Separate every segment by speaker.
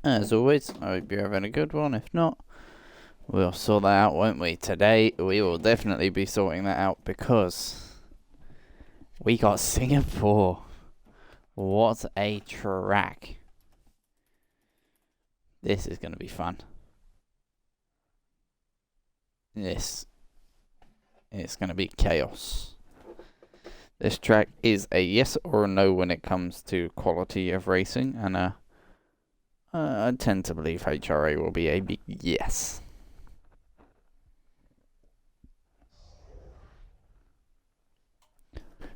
Speaker 1: As always, I hope you're having a good one. If not, we'll sort that out, won't we? Today, we will definitely be sorting that out because we got Singapore. What a track. This is going to be fun. This is going to be chaos. This track is a yes or a no when it comes to quality of racing, and I tend to believe HRA will be a big yes.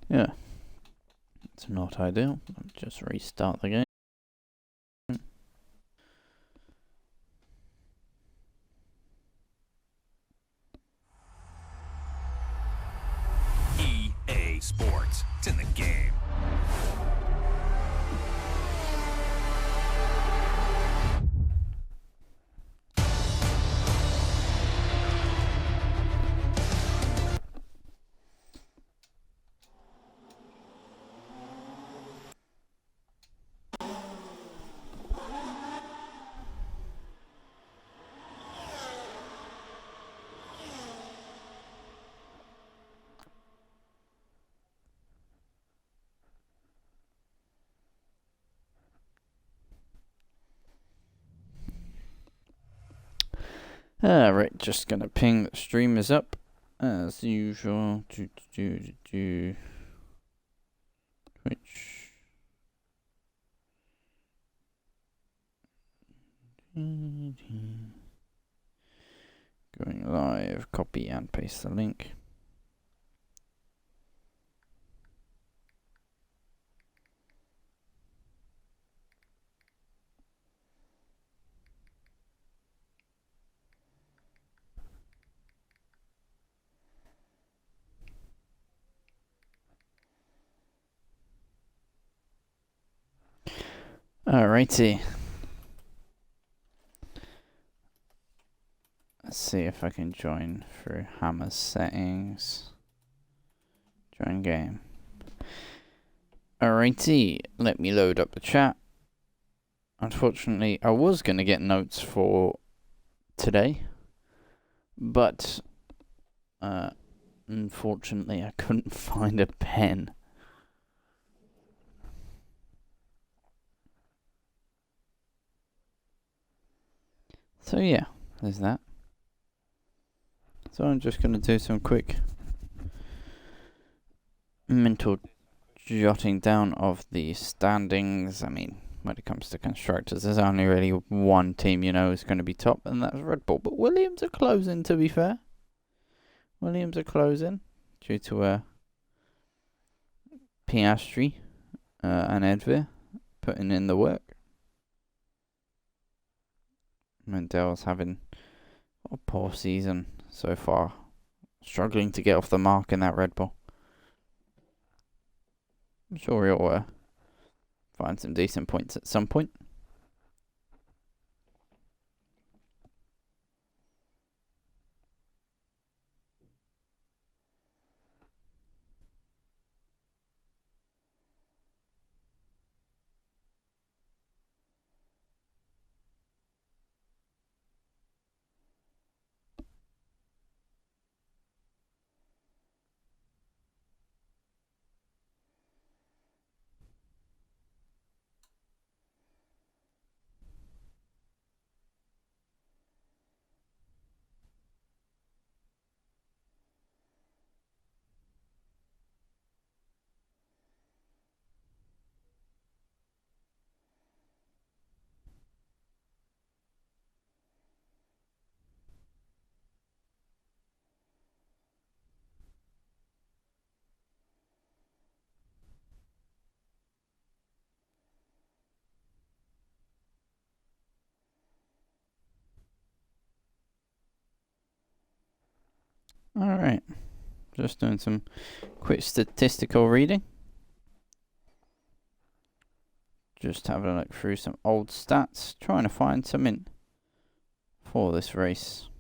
Speaker 1: Yeah, it's not ideal. I'll just restart the game.
Speaker 2: EA Sports. It's in the game.
Speaker 1: Right, just gonna ping the streamers up as usual. Twitch. Going live, copy and paste the link. Alrighty. Let's see if I can join through Hammer settings. Join game. Alrighty, let me load up the chat. Unfortunately, I was going to get notes for today, but unfortunately I couldn't find a pen. So yeah, there's that. So I'm just going to do some quick mental jotting down of the standings. I mean, when it comes to constructors, there's only really one team you know is going to be top, and that's Red Bull. But Williams are closing, to be fair. Williams are closing due to Piastri and Edvir putting in the work. Mendel's having a poor season so far, struggling to get off the mark in that Red Bull. I'm sure he'll find some decent points at some point. Alright, just doing some quick statistical reading. Just having a look through some old stats, trying to find something for this race.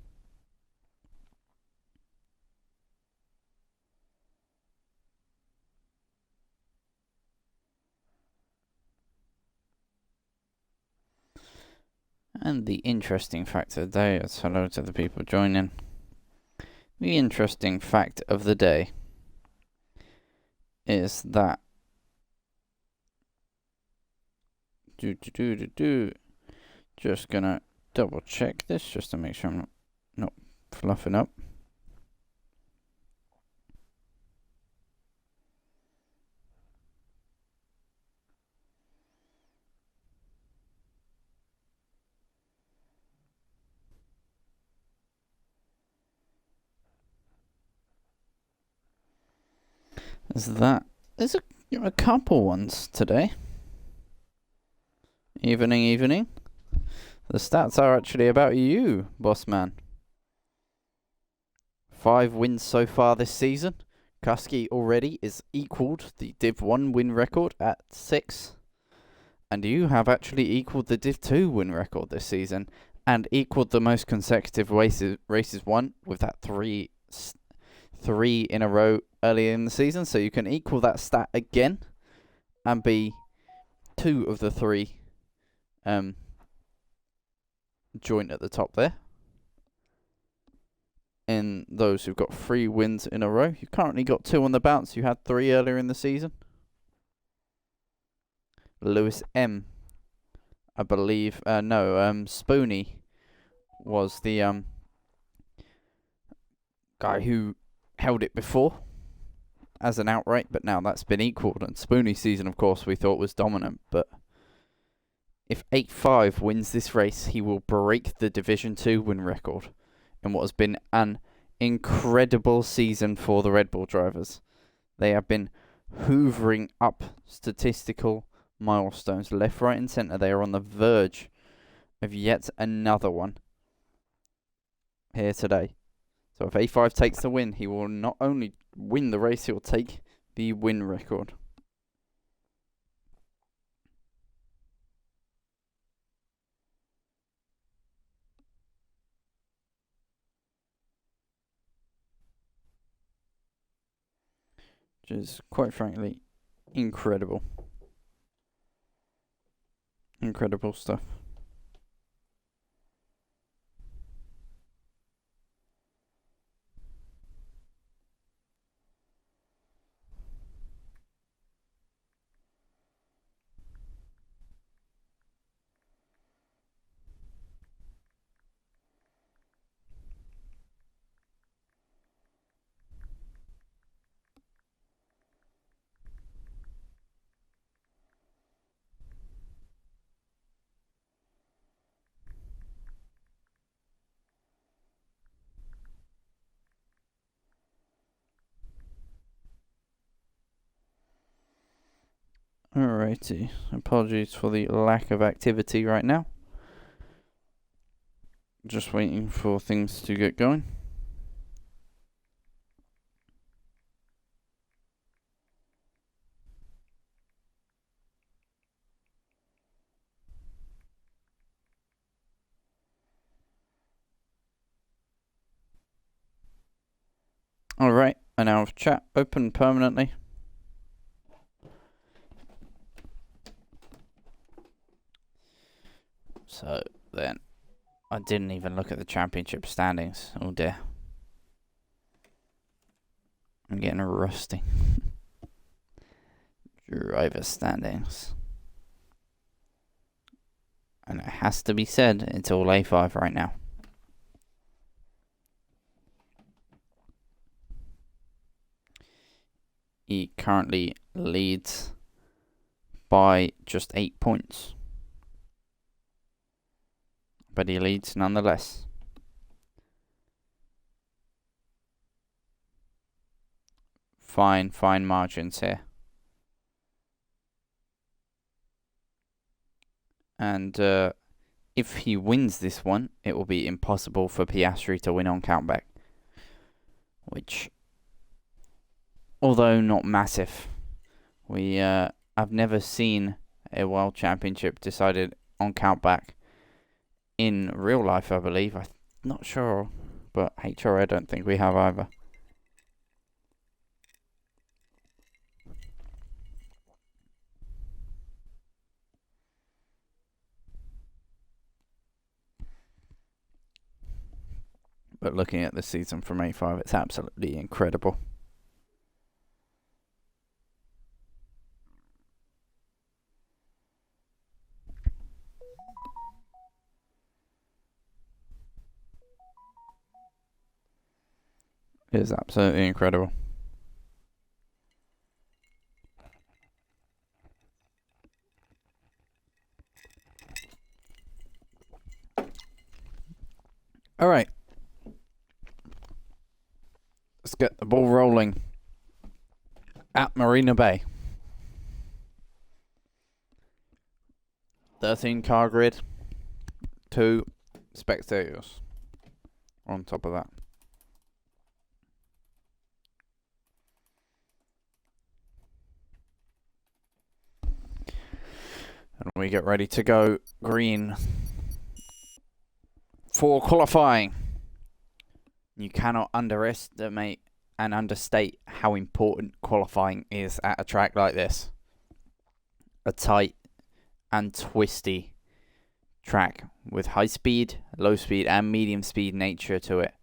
Speaker 1: And the interesting fact of the day is hello to the people joining. The interesting fact of the day is that just gonna double check this just to make sure I'm not fluffing up. There's a couple ones today. Evening. The stats are actually about you, boss man. 5 wins so far this season. Kuski already is equalled the Div 1 win record at 6. And you have actually equalled the Div 2 win record this season. And equalled the most consecutive races won with that 3 in a row earlier in the season. So you can equal that stat again. And be 2 of the 3 joint at the top there. In those who've got 3 wins in a row. You currently got 2 on the bounce. You had 3 earlier in the season. Lewis M, I believe. Spoony was the guy who held it before as an outright, but now that's been equalled. And Spoony's season, of course, we thought was dominant, but if 8-5 wins this race, he will break the Division 2 win record in what has been an incredible season for the Red Bull drivers. They have been hoovering up statistical milestones left, right and centre. They are on the verge of yet another one here today. So if A5 takes the win, he will not only win the race, he will take the win record. Which is, quite frankly, incredible. Incredible stuff. Alrighty, apologies for the lack of activity right now. Just waiting for things to get going. Alright, I now have chat open permanently. So then, I didn't even look at the championship standings. Oh dear. I'm getting rusty. Driver standings. And it has to be said, it's all A5 right now. He currently leads by just 8 points. But he leads nonetheless. Fine margins here. And if he wins this one, it will be impossible for Piastri to win on countback. Which, although not massive, I've never seen a World Championship decided on countback in real life, I believe. I'm not sure, but HRA I don't think we have either. But looking at this season from A5, it's absolutely incredible. It is absolutely incredible. All right. Let's get the ball rolling at Marina Bay. 13 car grid, 2 spectators on top of that. And we get ready to go green for qualifying. You cannot underestimate and understate how important qualifying is at a track like this. A tight and twisty track with high speed, low speed and medium speed nature to it.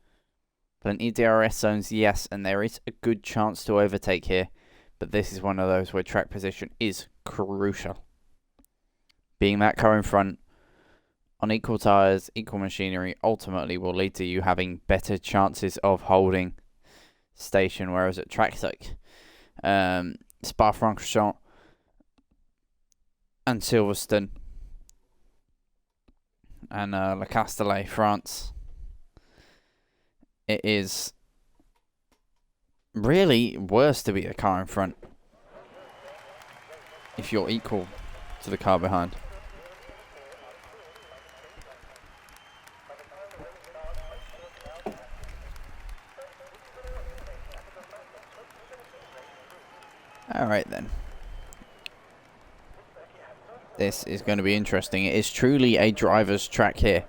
Speaker 1: Plenty of DRS zones, yes, and there is a good chance to overtake here, but this is one of those where track position is crucial. Being that car in front, on equal tyres, equal machinery, ultimately will lead to you having better chances of holding station, whereas at tracks like Spa-Francorchamps and Silverstone and Le Castellet, France, it is really worse to be the car in front if you're equal to the car behind. Alright then. This is going to be interesting. It is truly a driver's track here.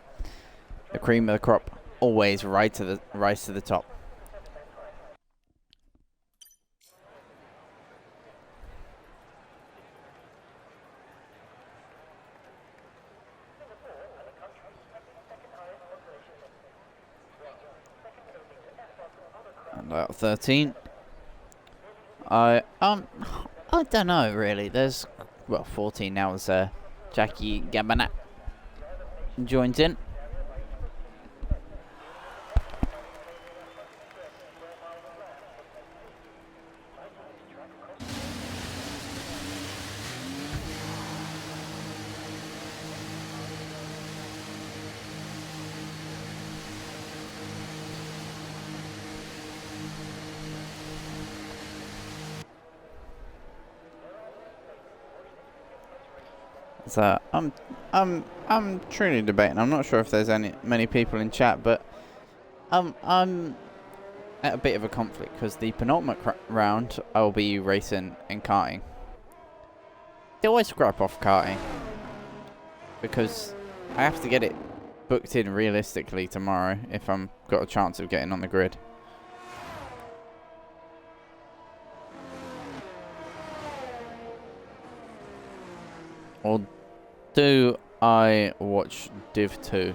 Speaker 1: The cream of the crop always rise to the top. And out 13. I don't know really. There's 14 now as Jackie Gabanat joins in. So I'm truly debating. I'm not sure if there's many people in chat, but I'm at a bit of a conflict because the penultimate round I'll be racing and karting. They always scrap off karting because I have to get it booked in realistically tomorrow if I'm got a chance of getting on the grid. Or do I watch Div 2?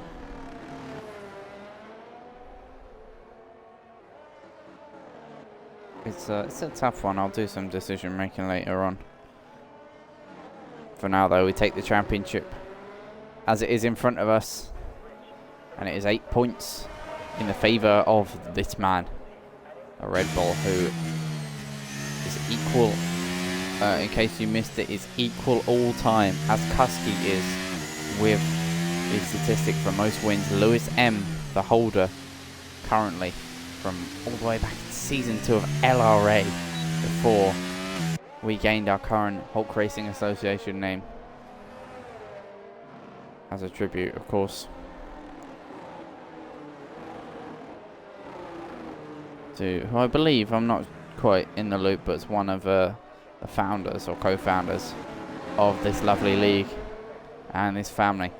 Speaker 1: It's a tough one. I'll do some decision making later on. For now though, we take the championship as it is in front of us. And it is 8 points in the favour of this man. A Red Bull who is equal. In case you missed it, is equal all time as Kusky is with the statistic for most wins. Lewis M, the holder, currently from all the way back to season 2 of LRA before we gained our current Hulk Racing Association name as a tribute, of course, to who I believe, I'm not quite in the loop, but it's one of the founders or co-founders of this lovely league and his family.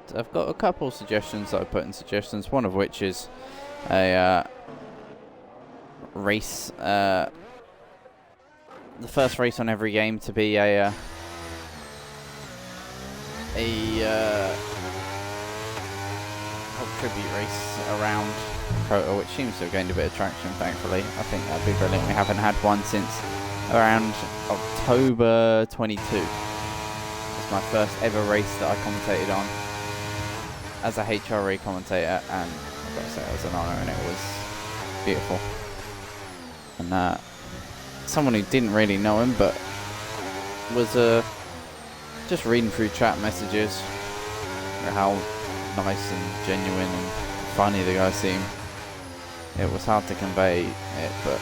Speaker 1: So I've got a couple of suggestions that I put in suggestions, one of which is a race, the first race on every game to be a tribute race around Crota, which seems to have gained a bit of traction, thankfully. I think that'd be brilliant. We haven't had one since around October 22. It's my first ever race that I commentated on as a HRA commentator, and I've got to say it was an honour, and it was beautiful. And someone who didn't really know him, but was just reading through chat messages, how nice and genuine and funny the guy seemed. It was hard to convey it, but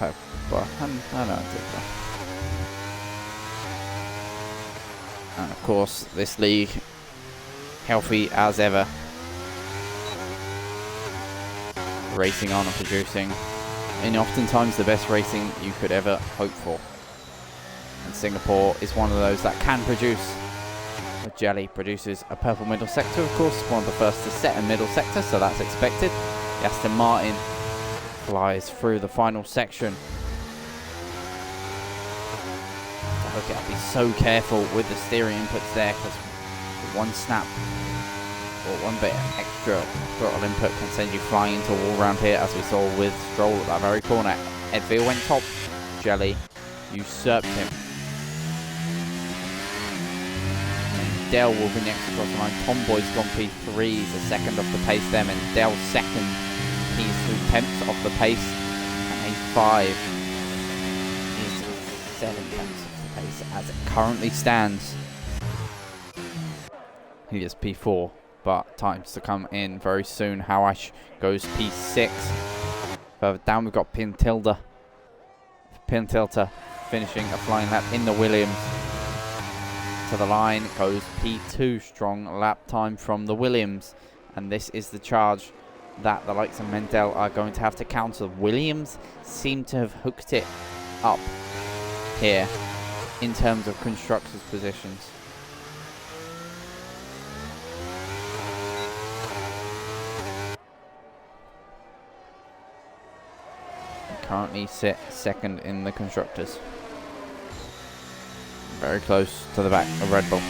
Speaker 1: I know I did that. And of course, this league, healthy as ever, racing on and producing, and oftentimes the best racing you could ever hope for. And Singapore is one of those that can produce. Jelly produces a purple middle sector, of course, one of the first to set a middle sector, so that's expected. The Aston Martin flies through the final section. So look, I'll be so careful with the steering inputs there, because one snap or one bit of extra throttle input can send you flying into a wall around here, as we saw with Stroll at that very corner. Edville went top. Jelly usurped him. Dell will be next across the line. Tomboy's gone P3, he's a second off the pace there, and Dell's second, he's 3/10 off the pace, and A5 is 7/10 off the pace as it currently stands. He is P4, but times to come in very soon. Hawash goes P6. Further down we've got Pintilda. Pintilta finishing a flying lap in the Williams. To the line goes P2, strong lap time from the Williams, and this is the charge that the likes of Mendel are going to have to counter. Williams seem to have hooked it up here in terms of constructors' positions. They currently sit second in the constructors. Very close to the back of Red Bull.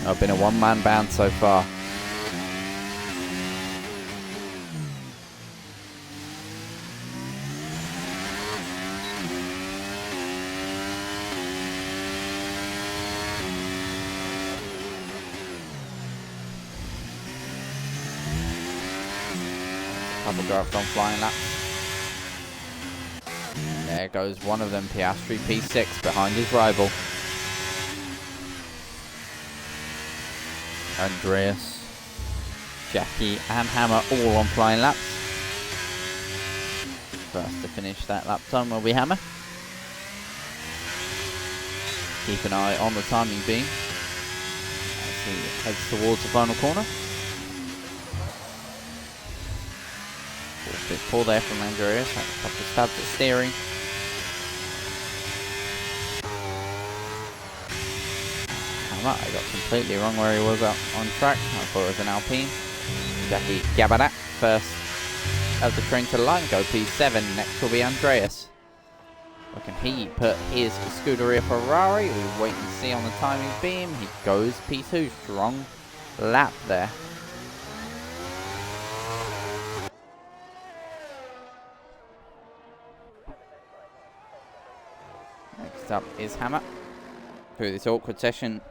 Speaker 1: I've been a one-man band so far. Couple drafts on flying laps. There goes one of them, Piastri, P6, behind his rival. Andreas, Jackie and Hammer all on flying laps. First to finish that lap time will be Hammer. Keep an eye on the timing beam as he heads towards the final corner. Bit pull there from Andreas, had a couple of stabs at steering. I got completely wrong where he was up on track. I thought it was an Alpine. Jackie Gabadat first of the train to the line, go P7. Next will be Andreas. But can he put his Scuderia Ferrari? We'll wait and see on the timing beam. He goes P2, strong lap there. Next up is Hammer. Through this awkward section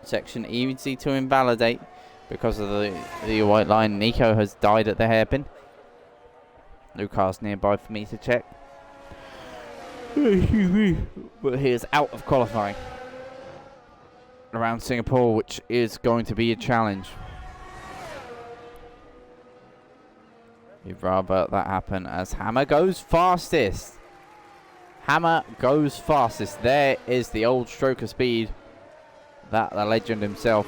Speaker 1: easy to invalidate because of the white line. Nico has died at the hairpin. No cars nearby for me to check. But he is out of qualifying around Singapore, which is going to be a challenge. You'd rather that happen as Hammer goes fastest. Hammer goes fastest. There is the old stroke of speed that the legend himself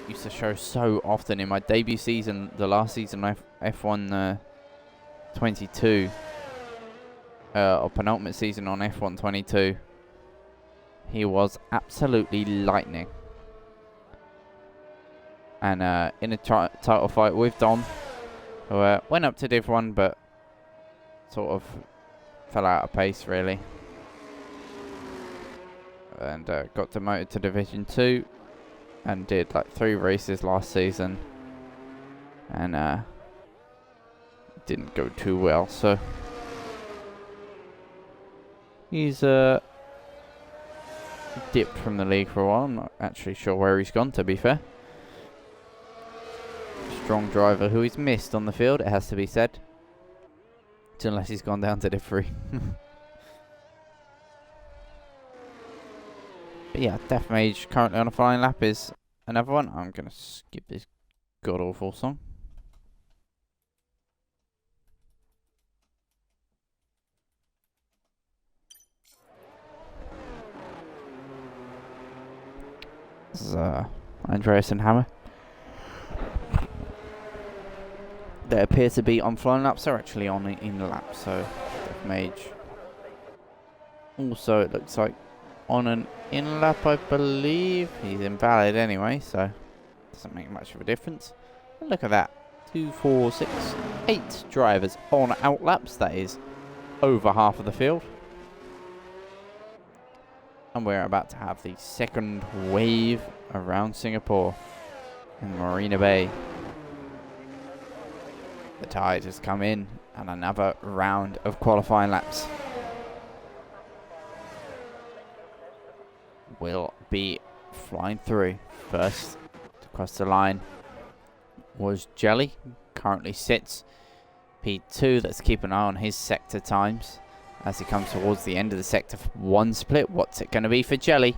Speaker 1: used to show so often in my debut season, the last season of F1 22, or penultimate season on F1 22. He was absolutely lightning. And in a title fight with Dom, who went up to Div 1 but sort of fell out of pace really. And got demoted to Division 2 and did like 3 races last season and didn't go too well. So he's dipped from the league for a while. I'm not actually sure where he's gone, to be fair. Strong driver who he's missed on the field, it has to be said. Unless he's gone down to Div 3. But yeah, Death Mage currently on a flying lap is another one. I'm going to skip this god-awful song. This is Andreas and Hammer. They appear to be on flying laps. They're actually on in lap, so Death Mage. Also, it looks like on an in lap, I believe. He's invalid anyway, so doesn't make much of a difference. And look at that. 2, 4, 6, 8 drivers on out laps. That is over half of the field. And we're about to have the second wave around Singapore in Marina Bay. The tide has come in and another round of qualifying laps will be flying through. First to cross the line was Jelly. Currently sits P2. Let's keep an eye on his sector times as he comes towards the end of the sector 1 split. What's it going to be for Jelly?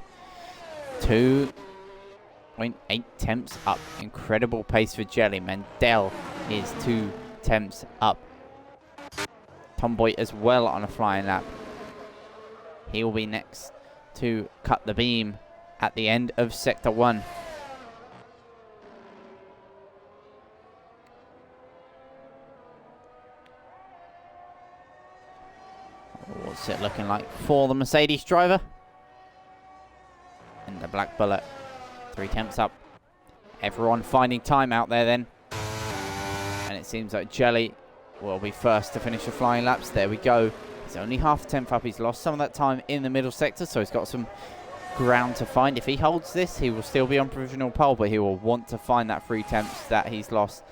Speaker 1: 2.8 temps up. Incredible pace for Jelly. Mendel is 2 temps up. Tomboy as well on a flying lap. He will be next to cut the beam at the end of sector 1. What's it looking like for the Mercedes driver? And the Black Bullet. 3 temps up. Everyone finding time out there then. And it seems like Jelly will be first to finish the flying laps. There we go. He's only half a temp up. He's lost some of that time in the middle sector, so he's got some ground to find. If he holds this, he will still be on provisional pole, but he will want to find that 3 temps that he's lost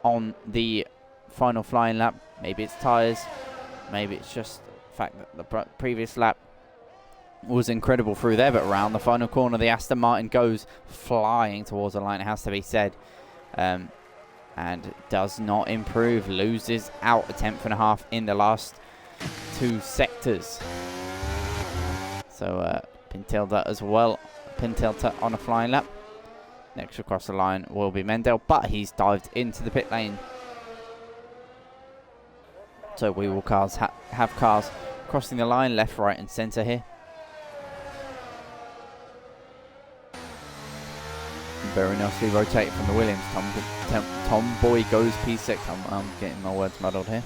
Speaker 1: on the final flying lap. Maybe it's tyres. Maybe it's just the fact that the previous lap was incredible through there, but around the final corner, the Aston Martin goes flying towards the line, it has to be said. And does not improve, loses out a 10.5 in the last 2 sectors. So Pintilda as well, Pintilda on a flying lap. Next across the line will be Mendel, but he's dived into the pit lane. So we will have cars crossing the line left, right and centre here. Very nicely rotated from the Williams. Tomboy goes P6. I'm getting my words muddled here.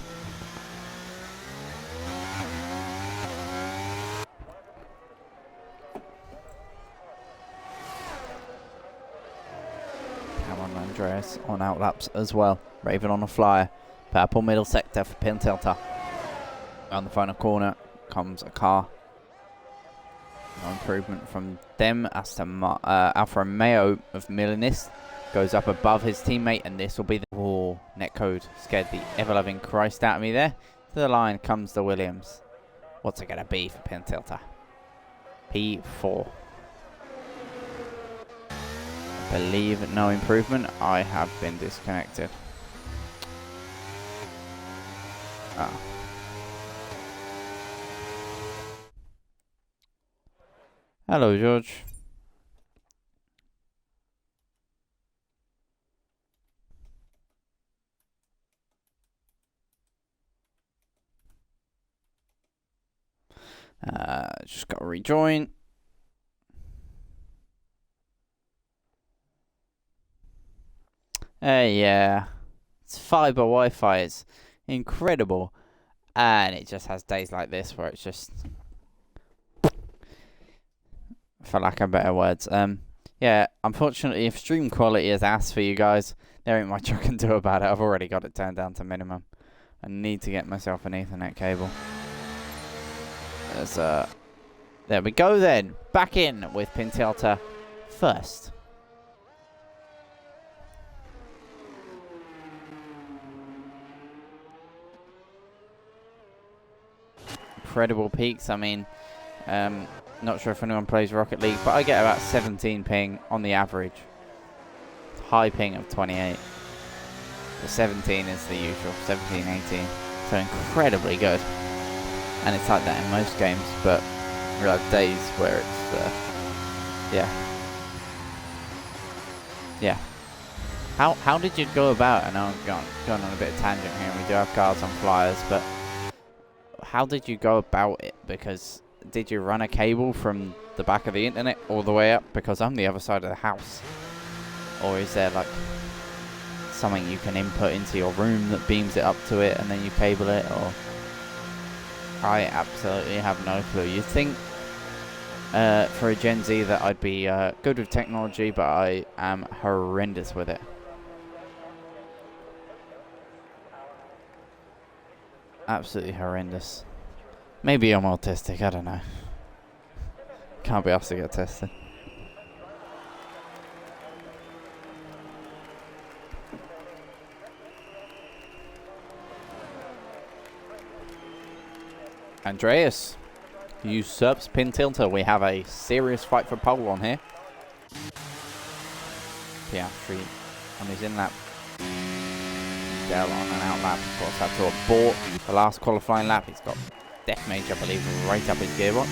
Speaker 1: Come on, Andreas on out laps as well. Raven on a flyer. Purple middle sector for Pintilta. On the final corner comes a car. No improvement from them. Alfa Romeo of Milanist goes up above his teammate, and this will be the netcode. Scared the ever-loving Christ out of me there. To the line comes the Williams. What's it going to be for Pintilta? P4. I believe no improvement. I have been disconnected. Ah. Hello, George. Just got to rejoin. Yeah. It's fiber Wi-Fi. It's incredible. And it just has days like this where it's just... for lack of better words. Yeah, unfortunately, if stream quality is ass for you guys, there ain't much I can do about it. I've already got it turned down to minimum. I need to get myself an Ethernet cable. There we go then. Back in with Pintilta first. incredible peaks. I mean, not sure if anyone plays Rocket League, but I get about 17 ping on the average. High ping of 28. The 17 is the usual, 17, 18. So incredibly good. And it's like that in most games, but there are days where it's, yeah. How did you go about it? I know I'm going on a bit of tangent here, and we do have cards on flyers, but how did you go about it? Because did you run a cable from the back of the internet all the way up? Because I'm the other side of the house. Or is there like something you can input into your room that beams it up to it and then you cable it? Or I absolutely have no clue. You'd think for a Gen Z that I'd be good with technology, but I am horrendous with it. Absolutely horrendous. Maybe I'm autistic, I don't know. Can't be asked to get tested. Andreas usurps pin tilter. We have a serious fight for pole on here. Yeah, Street on his in lap. Dell on an out lap. Of course, had to abort the last qualifying lap. He's got Death Mage, I believe, right up his gearbox.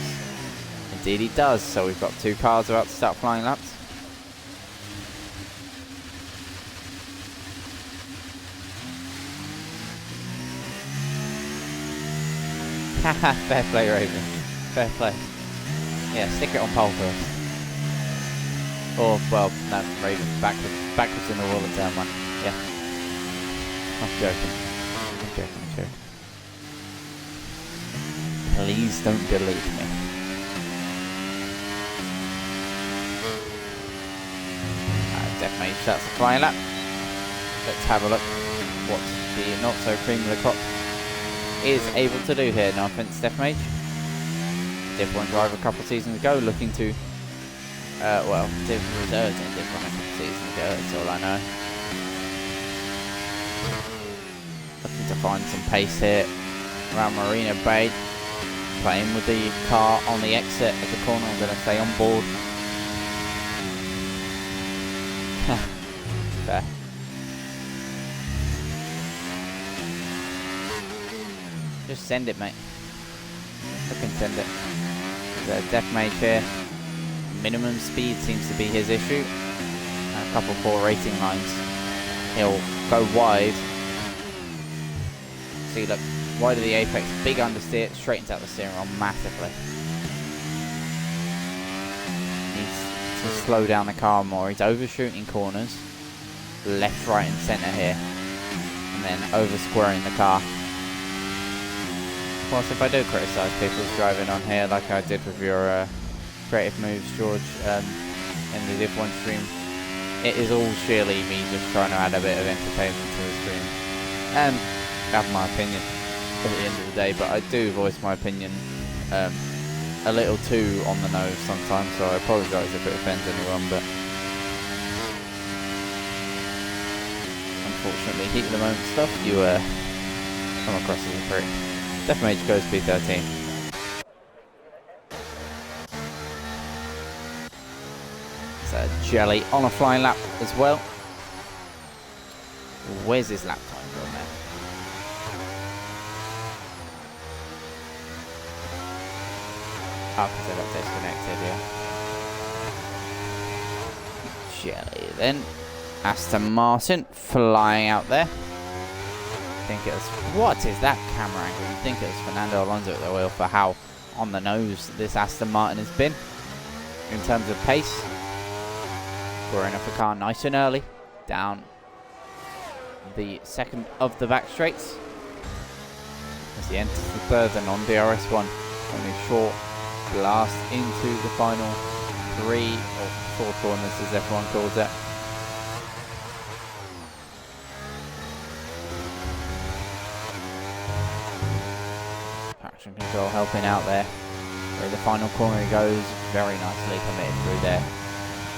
Speaker 1: Indeed, he does. So we've got 2 cars about to start flying laps. Haha, fair play, Raven. Fair play. Yeah, stick it on pole first. Or, well, no, Raven, backwards in the wall and down one. Yeah. I'm joking. Please don't delete me. Death Mage starts the flying lap. Let's have a look what the not so cream of the crop is able to do here. No offense, Death Mage. Div 1 driver a couple of seasons ago, looking to Div reserves in Div 1 a couple of seasons ago, that's all I know. Looking to find some pace here around Marina Bay. Playing with the car on the exit of the corner. I'm going to stay on board. Fair. Just send it, mate. Fucking send it. There's a Death Mage here. Minimum speed seems to be his issue. And a couple poor rating lines. He'll go wide. See, look. Wide of the apex, big understeer, straightens out the steering wheel massively. Needs to slow down the car more. He's overshooting corners, left, right, and centre here, and then over squaring the car. Of course, if I do criticise people's driving on here, like I did with your creative moves, George, in the Div 1 stream, it is all sheerly me just trying to add a bit of entertainment to the stream, and have my opinion at the end of the day, but I do voice my opinion a little too on the nose sometimes, so I apologise if it offends anyone, but unfortunately, heat of the moment stuff, you come across as a prick. Death Mage goes P13. So Jelly on a flying lap as well. Where's his lap time gone there? Oh, because I got disconnected, yeah. Jelly then. Aston Martin flying out there. I think it was, what is that camera angle? I think it was Fernando Alonso at the wheel for how on the nose this Aston Martin has been in terms of pace. Scoring off the car nice and early down the second of the back straights as he enters the third and on DRS1. Only short blast into the final 3 or 4 corners as everyone calls it. Traction control helping out there. Where the final corner he goes, very nicely committed through there.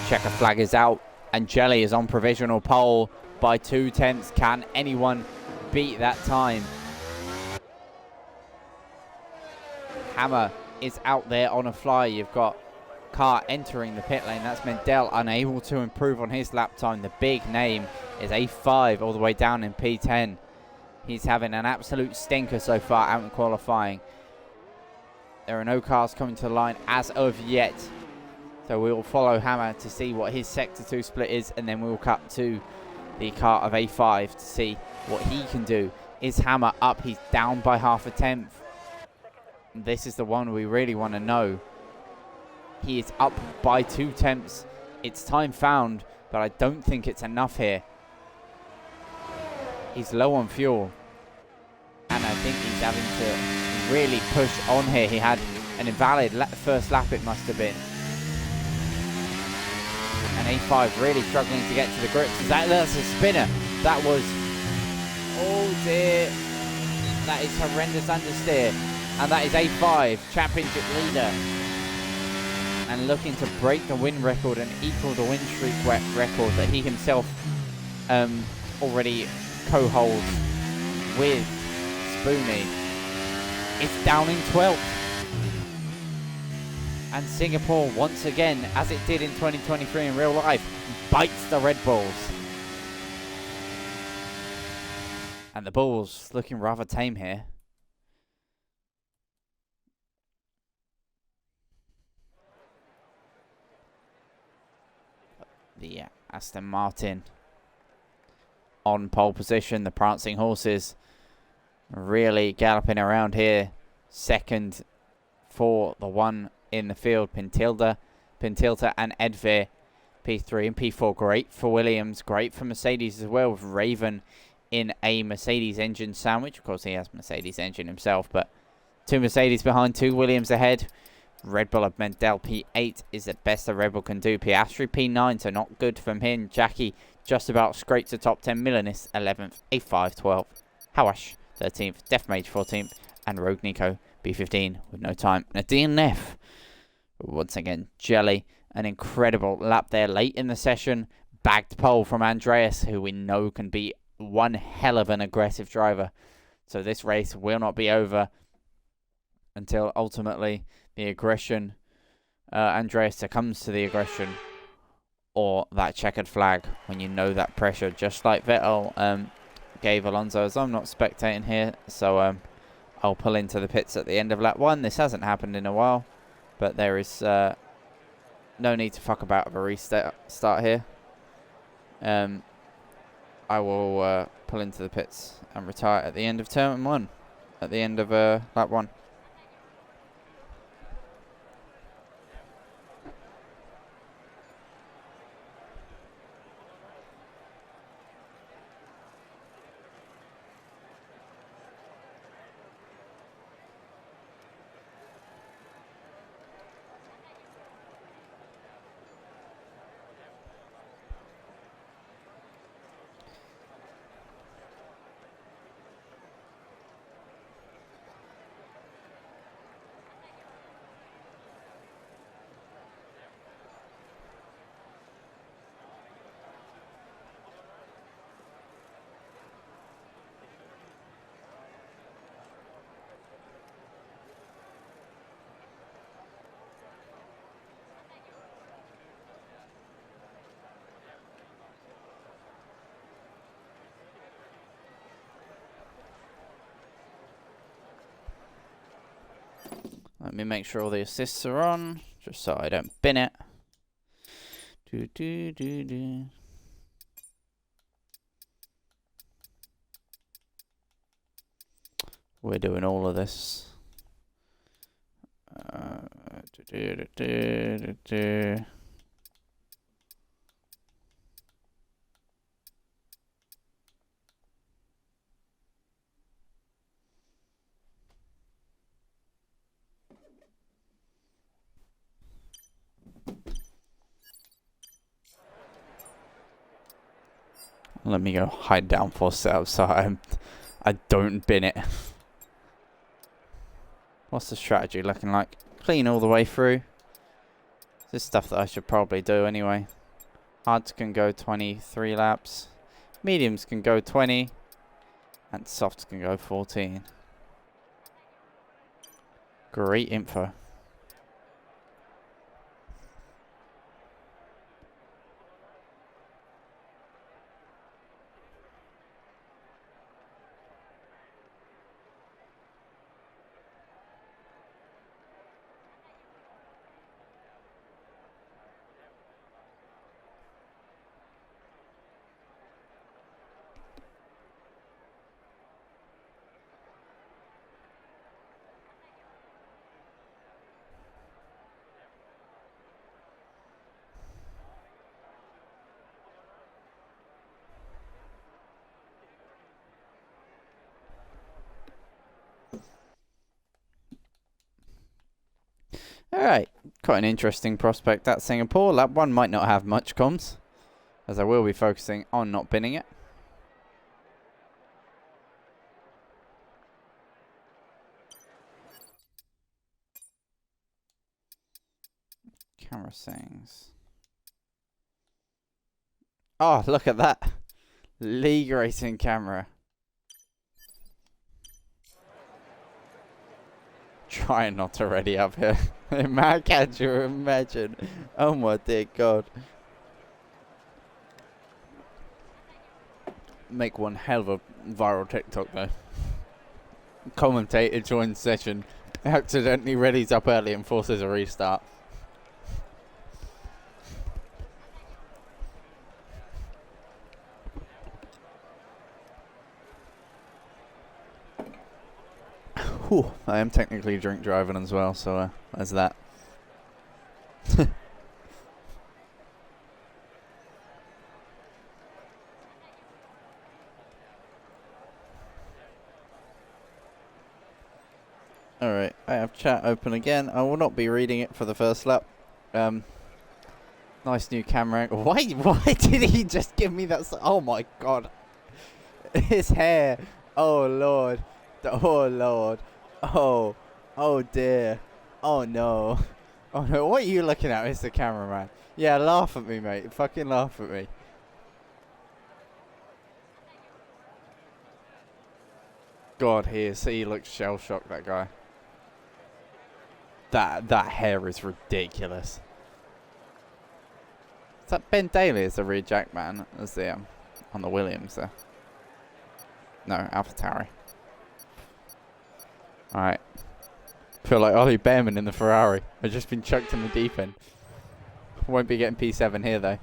Speaker 1: Checker flag is out and Jelly is on provisional pole by 0.2. Can anyone beat that time? Hammer is out there on a fly. You've got car entering the pit lane. That's Mendel unable to improve on his lap time. The big name is A5 all the way down in P10. He's having an absolute stinker so far out in qualifying. There are no cars coming to the line as of yet. So we will follow Hammer to see what his Sector 2 split is, and then we will cut to the car of A5 to see what he can do. Is Hammer up? He's down by half a tenth. This is the one we really want to know. He is up by 2 tenths. It's time found, but I don't think it's enough here. He's low on fuel, and I think he's having to really push on here. He had an invalid first lap, it must have been. And A5 really struggling to get to the grips. That's a spinner. That was, oh dear, that is horrendous understeer. And that is A5, championship leader. And looking to break the win record and equal the win streak record that he himself already co-holds with Spoonie. It's down in 12th. And Singapore, once again, as it did in 2023 in real life, bites the Red Bulls. And the Bulls looking rather tame here. The Aston Martin on pole position. The prancing horses really galloping around here. Second for the one in the field, Pintilda and Edveer. P3 and P4 great for Williams, great for Mercedes as well, with Raven in a Mercedes engine sandwich. Of course he has Mercedes engine himself, but 2 Mercedes behind, 2 Williams ahead. Red Bull of Mendel P8 is the best a Red Bull can do. Piastri P9, so not good from him. Jackie just about scraped the top 10. Milanis 11th, A5 12th, Hawash 13th, Def Mage 14th, and Rogue Nico B15 with no time. And a DNF. Once again, Jelly, an incredible lap there late in the session. Bagged pole from Andreas, who we know can be one hell of an aggressive driver. So this race will not be over until ultimately the aggression, Andreas succumbs to the aggression, or that checkered flag when you know that pressure, just like Vettel gave Alonso. As I'm not spectating here, so I'll pull into the pits at the end of lap 1. This hasn't happened in a while, but there is no need to fuck about with a restart here. I will pull into the pits and retire at the end of turn 1, at the end of lap 1. Let me make sure all the assists are on, just so I don't bin it. We're doing all of this. Let me go hide downforce setup so I don't bin it. What's the strategy looking like? Clean all the way through. This is stuff that I should probably do anyway. Hards can go 23 laps. Mediums can go 20. And softs can go 14. Great info. Alright, quite an interesting prospect at Singapore. Lap 1 might not have much comms, as I will be focusing on not binning it. Camera settings. Oh, look at that. League racing camera. Trying not to ready up here. Man, can't you imagine? Oh my dear God. Make one hell of a viral TikTok though. Commentator joins session, accidentally readies up early and forces a restart. Whew, I am technically drink driving as well, so there's that. Alright, I have chat open again. I will not be reading it for the first lap. Nice new camera angle. Why did he just give me that? Oh my God. His hair. Oh Lord. Oh Lord. Oh dear. Oh no. Oh no. What are you looking at, Mr. Cameraman? Yeah, laugh at me, mate. Fucking laugh at me. God, he looks shell-shocked, that guy. That hair is ridiculous. Is that Ben Daly as the rear jack man as the on the Williams there? No, AlphaTauri. Alright. Feel like Ollie Behrman in the Ferrari. I've just been chucked in the deep end. Won't be getting P7 here though.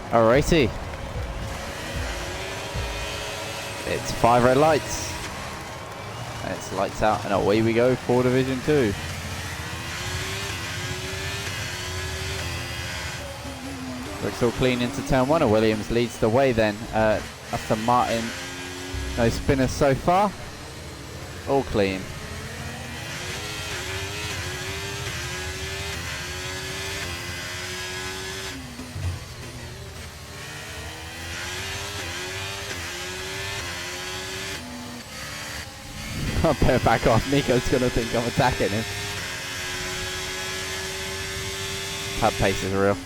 Speaker 1: Alrighty. It's 5 red lights. And it's lights out and away we go for Division 2. Looks all clean into turn 1. Williams leads the way then. Aston Martin. No spinners so far. All clean. I better back off. Nico's going to think I'm attacking him. That pace is real.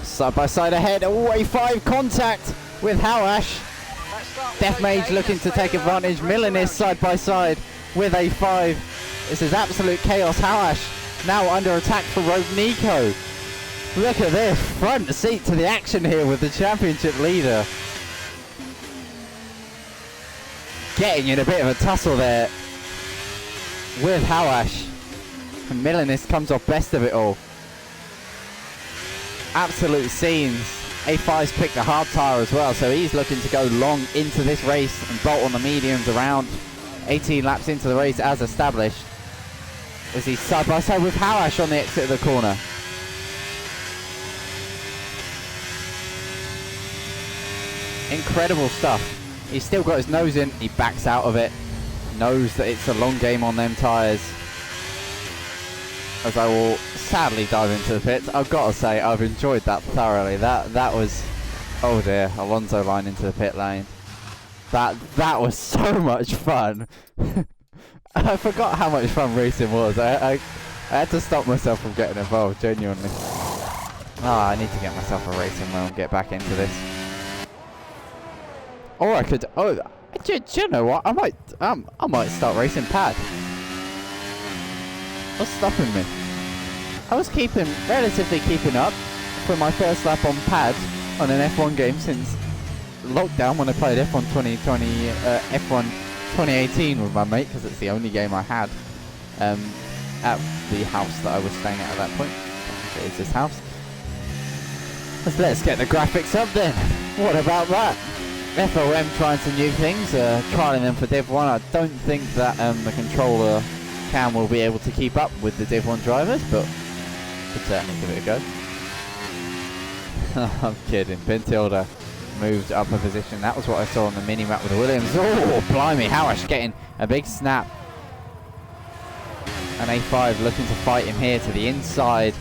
Speaker 1: Side by side ahead, away 5 contact with Hawash. Death Mage looking to take advantage. Milanist side by side with a 5. This is absolute chaos. Hawash now under attack for Rogue Nico. Look at this, front seat to the action here with the championship leader. Getting in a bit of a tussle there with Hawash. And Milanist comes off best of it all. Absolute scenes. A5's picked a hard tyre as well, so he's looking to go long into this race and bolt on the mediums around 18 laps into the race as established. As he's side by side with Hawash on the exit of the corner. Incredible stuff. He's still got his nose in, he backs out of it. Knows that it's a long game on them tyres. As I will sadly dive into the pits. I've got to say, I've enjoyed that thoroughly. That was, oh dear, Alonso line into the pit lane. That was so much fun. I forgot how much fun racing was. I had to stop myself from getting involved, genuinely. I need to get myself a racing wheel and get back into this. Or I could. Oh, do you know what? I might start racing pad. What's stopping me? I was relatively keeping up for my first lap on pad on an F1 game since lockdown when I played F1 2020, F1 2018 with my mate, because it's the only game I had at the house that I was staying at that point. It is this house. Let's get the graphics up then. What about that? FOM trying some new things, trialing them for Div 1. I don't think that the controller cam will be able to keep up with the Div 1 drivers, but could certainly give it a go. I'm kidding. Pintilda moved up a position. That was what I saw on the mini-map with the Williams. Oh, blimey, Howash getting a big snap. And A5 looking to fight him here to the inside.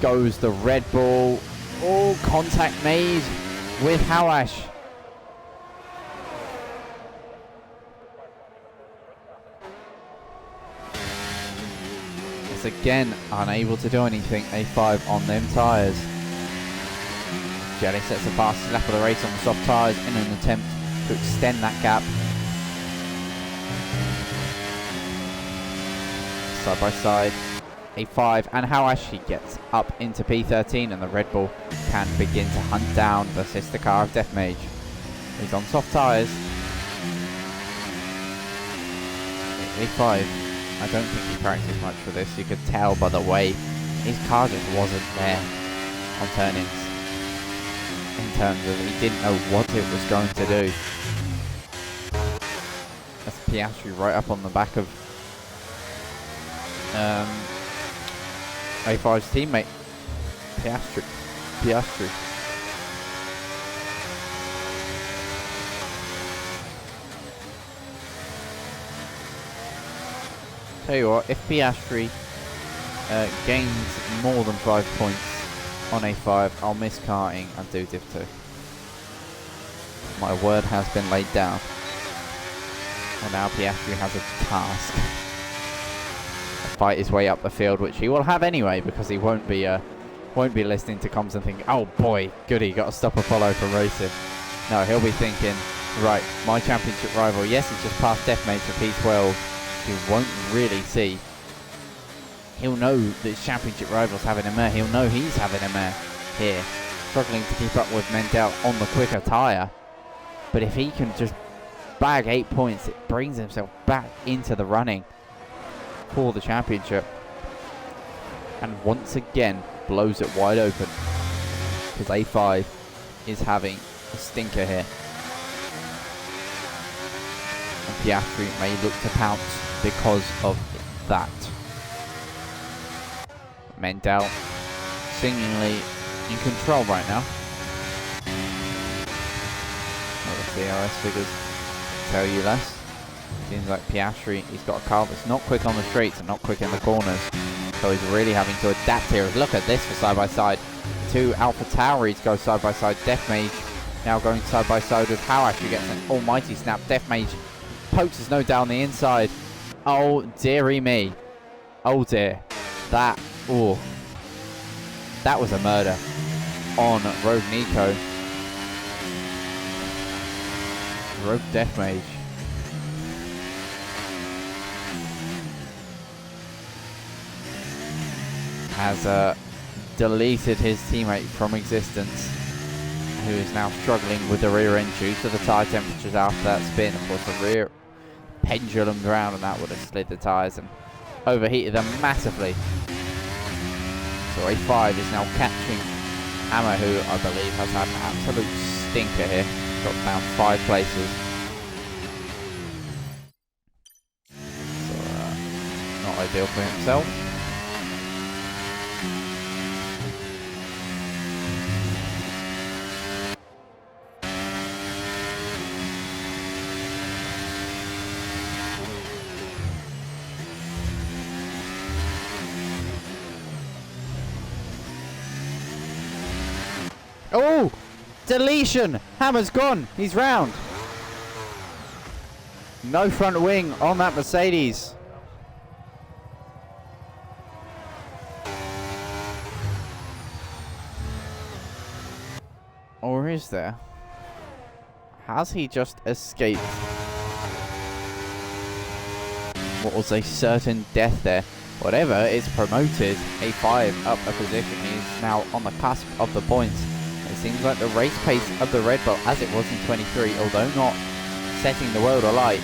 Speaker 1: Goes the Red Bull. Oh, contact made with Howash. It's again unable to do anything. A5 on them tyres. Jelly sets the fastest lap of the race on the soft tyres in an attempt to extend that gap. Side by side, A5 and Howash, he gets up into P13 and the Red Bull can begin to hunt down the sister car of Deathmage. He's on soft tyres. A5, I don't think he practiced much for this. You could tell by the way his car just wasn't there on turn-ins. In terms of he didn't know what it was going to do. That's Piastri right up on the back of A5's teammate. Piastri. Tell you what, if Piastri gains more than 5 points on A5, I'll miss karting and do Div 2. My word has been laid down. And now Piastri has a task. Fight his way up the field, which he will have anyway, because he won't be listening to comms and thinking, oh boy, goody, got to stop Apollo from racing. No, he'll be thinking, right, my championship rival, yes, he's just passed Deathmate for P12. He won't really see. He'll know that his championship rival's having a mare. He'll know he's having a mare here. Struggling to keep up with Mendel on the quicker tyre. But if he can just bag 8 points, it brings himself back into the running for the championship. And once again, blows it wide open. Because A5 is having a stinker here. And Piastri may look to pounce because of that. Mendel seemingly in control right now. Well, the CRS figures tell you less. Seems like Piastri, he's got a car that's not quick on the straights and not quick in the corners. So he's really having to adapt here. Look at this for side by side. Two Alpha Tauris go side by side. Deathmage now going side by side with Howash, who gets an almighty snap. Deathmage pokes his nose down the inside. Oh dearie me. Oh dear. That was a murder on Rogue Nico. Rogue Deathmage. Has deleted his teammate from existence, who is now struggling with the rear end due to the tyre temperatures after that spin. Of course, the rear pendulum ground, and that would have slid the tyres and overheated them massively. So A5 is now catching Hammer, who I believe has had an absolute stinker here. Got down 5 places. So, not ideal for himself. Oh! Deletion! Hammer's gone! He's round! No front wing on that Mercedes. Or is there? Has he just escaped what was a certain death there? Whatever is promoted A5 up a position. He's now on the cusp of the points. It seems like the race pace of the Red Bull, as it was in 23, although not setting the world alight,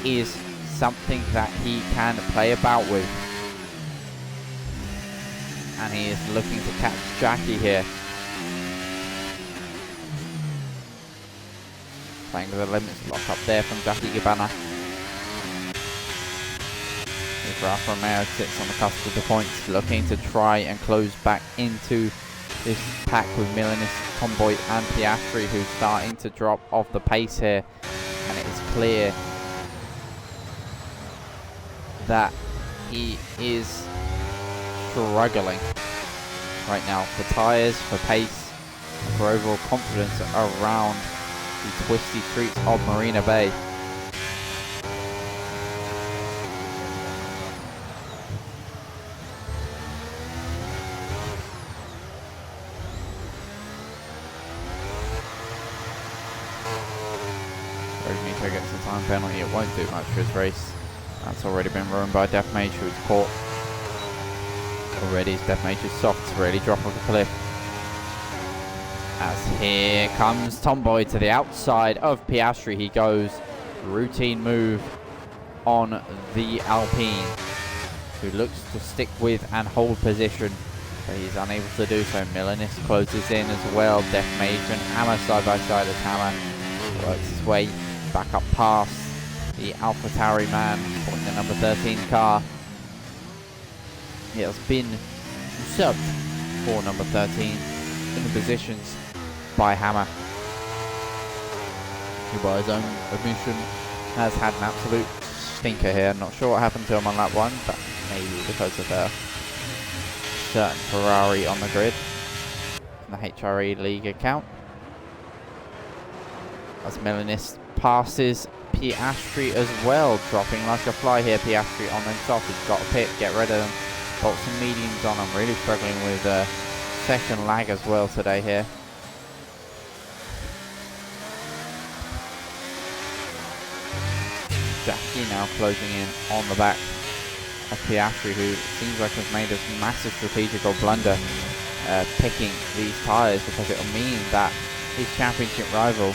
Speaker 1: is something that he can play about with. And he is looking to catch Jackie here. Playing with the limits lock up there from Jackie Gabana. Rafa Romeo sits on the cusp of the points, looking to try and close back into this pack with Milanis, Tomboy and Piastri, who's starting to drop off the pace here. And it is clear that he is struggling right now for tyres, for pace, and for overall confidence around the twisty streets of Marina Bay. Gets a time penalty. It won't do much for his race. That's already been ruined by Death Mage, who's caught already. His Death Mage's softs really drop off the cliff. As here comes Tomboy to the outside of Piastri. He goes routine move on the Alpine, who looks to stick with and hold position, but he's unable to do so. Milanis closes in as well. Death Mage and Hammer side by side as Hammer works his way back up past the AlphaTauri man, pulling the number 13 car. It has been usurped for number 13 in the positions by Hammer, who by his own admission has had an absolute stinker here. Not sure what happened to him on lap 1, but maybe because of a certain Ferrari on the grid in the HRA league account. As Milanis passes Piastri as well, dropping like a fly here. Piastri on the top, he's got a pit, get rid of them. Got some mediums on. I'm really struggling with session lag as well today here. Jackie now closing in on the back of Piastri, who seems like has made a massive strategical blunder picking these tyres, because it will mean that his championship rival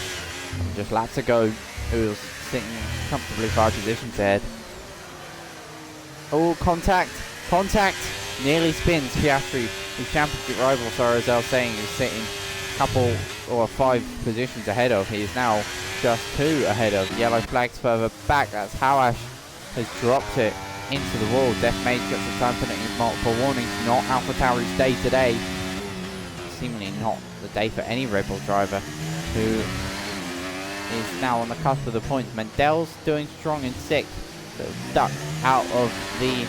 Speaker 1: just laps ago, who was sitting comfortably 5 positions ahead. Oh, contact! Nearly spins Piastri, his championship rival, sorry, as I was saying, is sitting a couple or 5 positions ahead of. He is now just 2 ahead of. Yellow flags further back. That's Hawash has dropped it into the wall. Death Mage gets the time penalty, multiple warnings. Not AlphaTauri's day today. Seemingly not the day for any Red Bull driver, who is now on the cusp of the points. Mendel's doing strong in 6th, but ducked out of the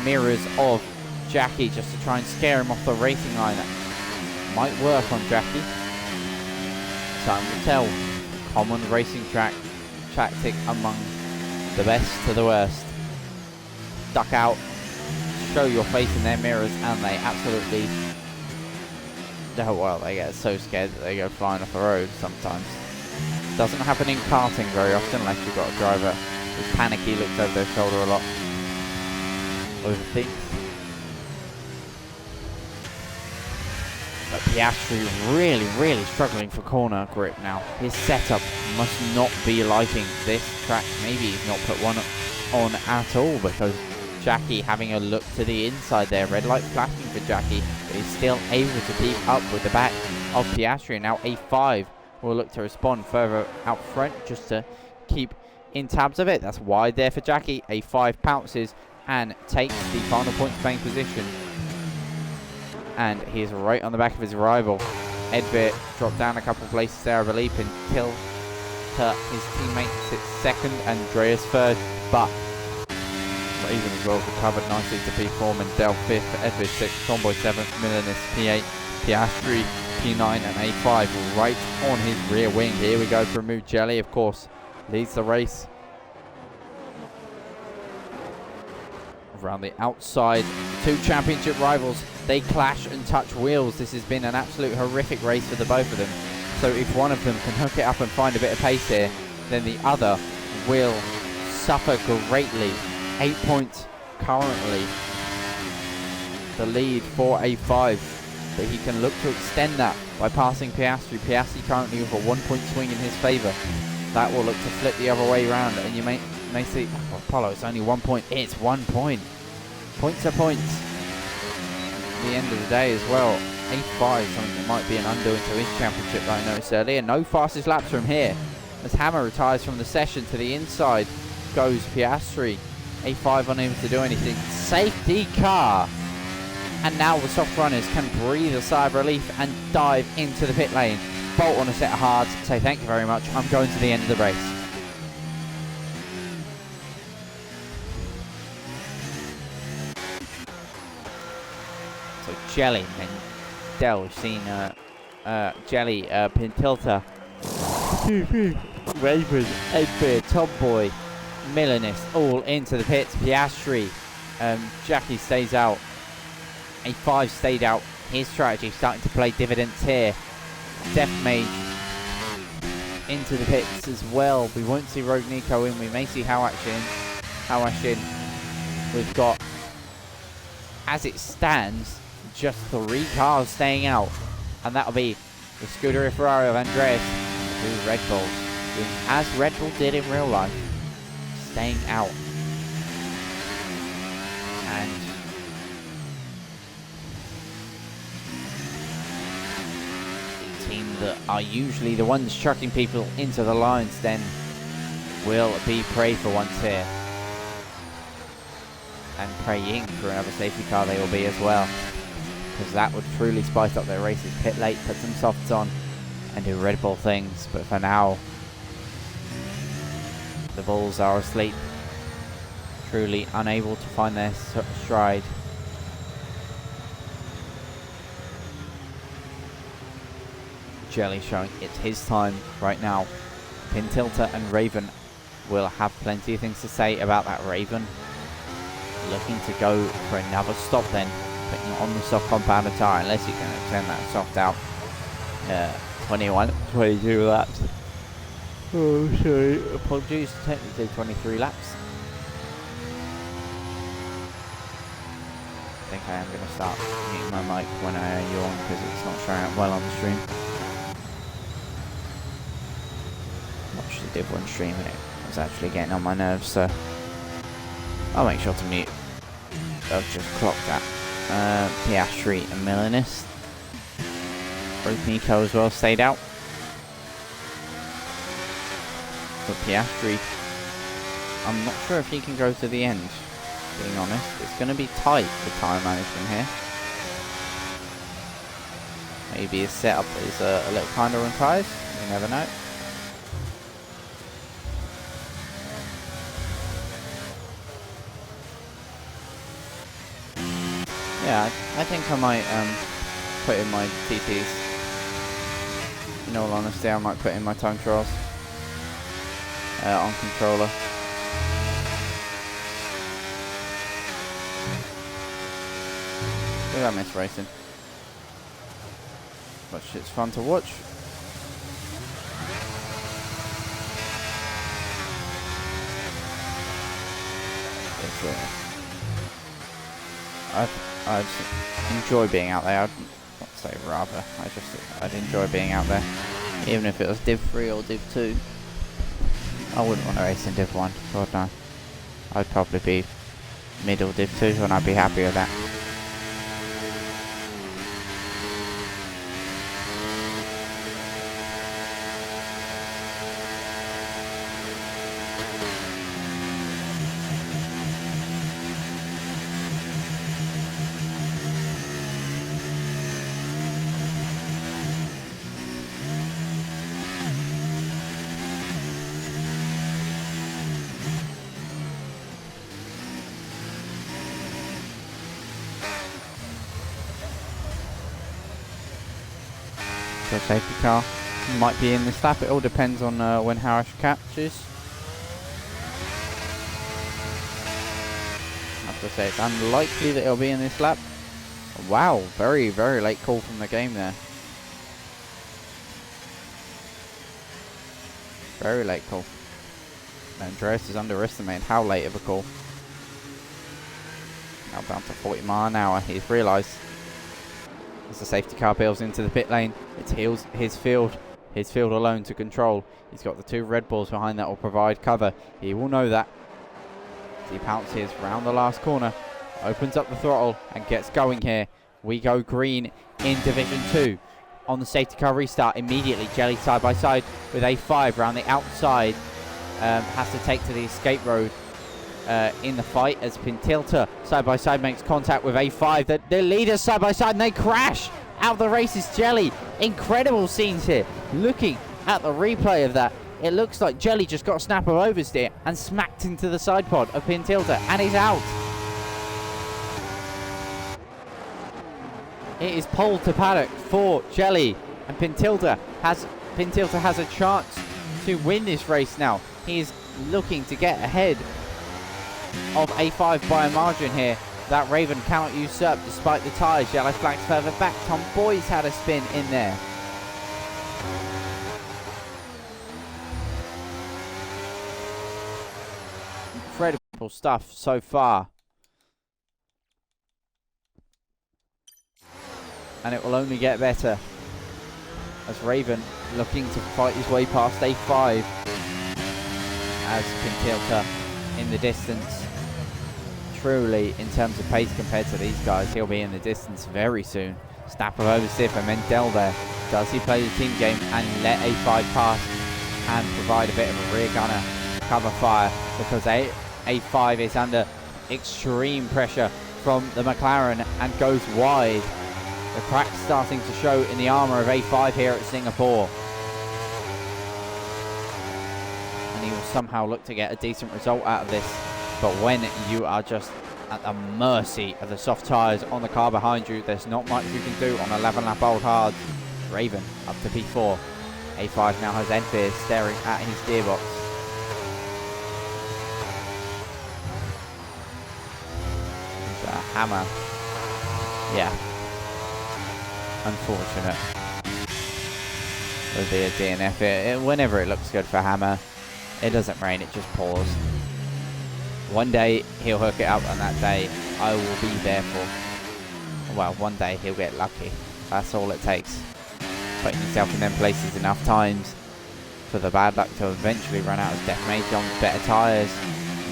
Speaker 1: mirrors of Jackie just to try and scare him off the racing line. That might work on Jackie. Time will tell. Common racing tactic among the best to the worst. Duck out, show your face in their mirrors, and they absolutely, oh well, they get so scared that they go flying off the road sometimes. Doesn't happen in karting very often unless you've got a driver who's panicky, looks over their shoulder a lot, overthinks. But Piastri really struggling for corner grip now. His setup must not be liking this track. Maybe he's not put one on at all, because Jackie having a look to the inside there. Red light flashing for Jackie, but he's still able to keep up with the back of Piastri. Now A5 will look to respond further out front just to keep in tabs of it. That's wide there for Jackie. A5 pounces and takes the final points playing position. And he is right on the back of his rival. Edbert dropped down a couple of places there, I believe, until his teammate sits second, Andreas third, but Raven as well recovered nicely to P4, Mendel 5th, Edbert 6th, Tomboy 7th, Milanis P8, Piastri P9 and A5 right on his rear wing. Here we go for Mugelli, of course, leads the race. Around the outside, 2 championship rivals, they clash and touch wheels. This has been an absolute horrific race for the both of them. So if one of them can hook it up and find a bit of pace here, then the other will suffer greatly. 8 points currently. The lead for A5, but he can look to extend that by passing Piastri. Piastri currently with a 1 point swing in his favour. That will look to flip the other way around, and you may see, oh, Apollo, it's only 1 point. It's 1 point. Points are points. At the end of the day as well, A5, something that might be an undoing to his championship that I noticed earlier. No fastest laps from here. As Hammer retires from the session, to the inside goes Piastri. A5 unable to do anything. Safety car. And now the soft runners can breathe a sigh of relief and dive into the pit lane. Bolt on a set of hards, say thank you very much, I'm going to the end of the race. So Jelly and Dell, we've seen Jelly, Pintilta, Raven, Edbeard, Tomboy, Milanist, all into the pits. Piastri, Jackie stays out. A5 stayed out. His strategy starting to play dividends here. Death Mage into the pits as well. We won't see Rogue Nico in. We may see Hawash in. We've got, as it stands, just 3 cars staying out. And that'll be the Scuderia Ferrari of Andreas, the 2 Red Bulls, doing as Red Bull did in real life, staying out. And team that are usually the ones chucking people into the lines then will be prayed for once here, and praying for another safety car they will be as well, because that would truly spice up their races. Pit late, put some softs on and do Red Bull things, but for now the Bulls are asleep, truly unable to find their stride. Jelly showing it's his time right now. Pintilta and Raven will have plenty of things to say about that. Raven looking to go for another stop then, putting on the soft compounder tyre, unless you can extend that soft out. 21, 22 laps. Oh, sorry, apologies, technically 23 laps. I think I am going to start muting my mic when I yawn, because it's not showing up well on the stream. Watched the Div 1 stream and it was actually getting on my nerves, so I'll make sure to mute. I've just clocked that. Piastri and Milanist. Rogue Nico as well stayed out. But Piastri, I'm not sure if he can go to the end, being honest. It's going to be tight for tyre management here. Maybe his setup is a little kinder on tyres, you never know. Yeah, I think I might put in my TTs. In all honesty, I might put in my time trials on controller. Did I miss racing? But it's fun to watch. I'd enjoy being out there. I'd not say rather. I'd enjoy being out there, even if it was Div 3 or Div 2. I wouldn't want to race in Div 1. God no. I'd probably be middle Div 2, and I'd be happy with that. So safety car might be in this lap. It all depends on when Harash catches. I have to say it's unlikely that it'll be in this lap. Wow, very, very late call from the game there. Very late call. Andreas is underestimated how late of a call. Now down to 40 miles an hour. He's realised as the safety car peels into the pit lane, it's his field alone to control. He's got the 2 Red Bulls behind that will provide cover. He will know that. As he pounces round the last corner, opens up the throttle and gets going here. We go green in Division 2. On the safety car restart, immediately Jelly side by side with A5 around the outside. Has to take to the escape road in the fight as Pintilta side by side makes contact with A5. The leaders side by side and they crash. Out of the race is Jelly. Incredible scenes here. Looking at the replay of that, it looks like Jelly just got a snap of oversteer and smacked into the side pod of Pintilta and he's out. It is pole to paddock for Jelly, and Pintilta has a chance to win this race now. He is looking to get ahead of A5 by a margin here. That Raven cannot usurp despite the tyres. Yellow flags further back. Tom Boy's had a spin in there. Incredible stuff so far. And it will only get better as Raven looking to fight his way past A5 as Pintilta in the distance. Truly, in terms of pace compared to these guys, he'll be in the distance very soon. Snap of oversteer for Mendel there. Does he play the team game and let A5 pass and provide a bit of a rear gunner cover fire, because A5 is under extreme pressure from the McLaren and goes wide. The cracks starting to show in the armour of A5 here at Singapore. And he will somehow look to get a decent result out of this. But when you are just at the mercy of the soft tyres on the car behind you, there's not much you can do on 11 lap old hards. Raven up to P4. A5 now has Enfield staring at his gearbox. There's a hammer. Yeah. Unfortunate. Would be a DNF. Whenever it looks good for Hammer, it doesn't rain, it just pours. One day he'll hook it up, and that day I will be there for. Well, one day he'll get lucky. That's all it takes. Putting yourself in them places enough times for the bad luck to eventually run out as Death Mage on better tyres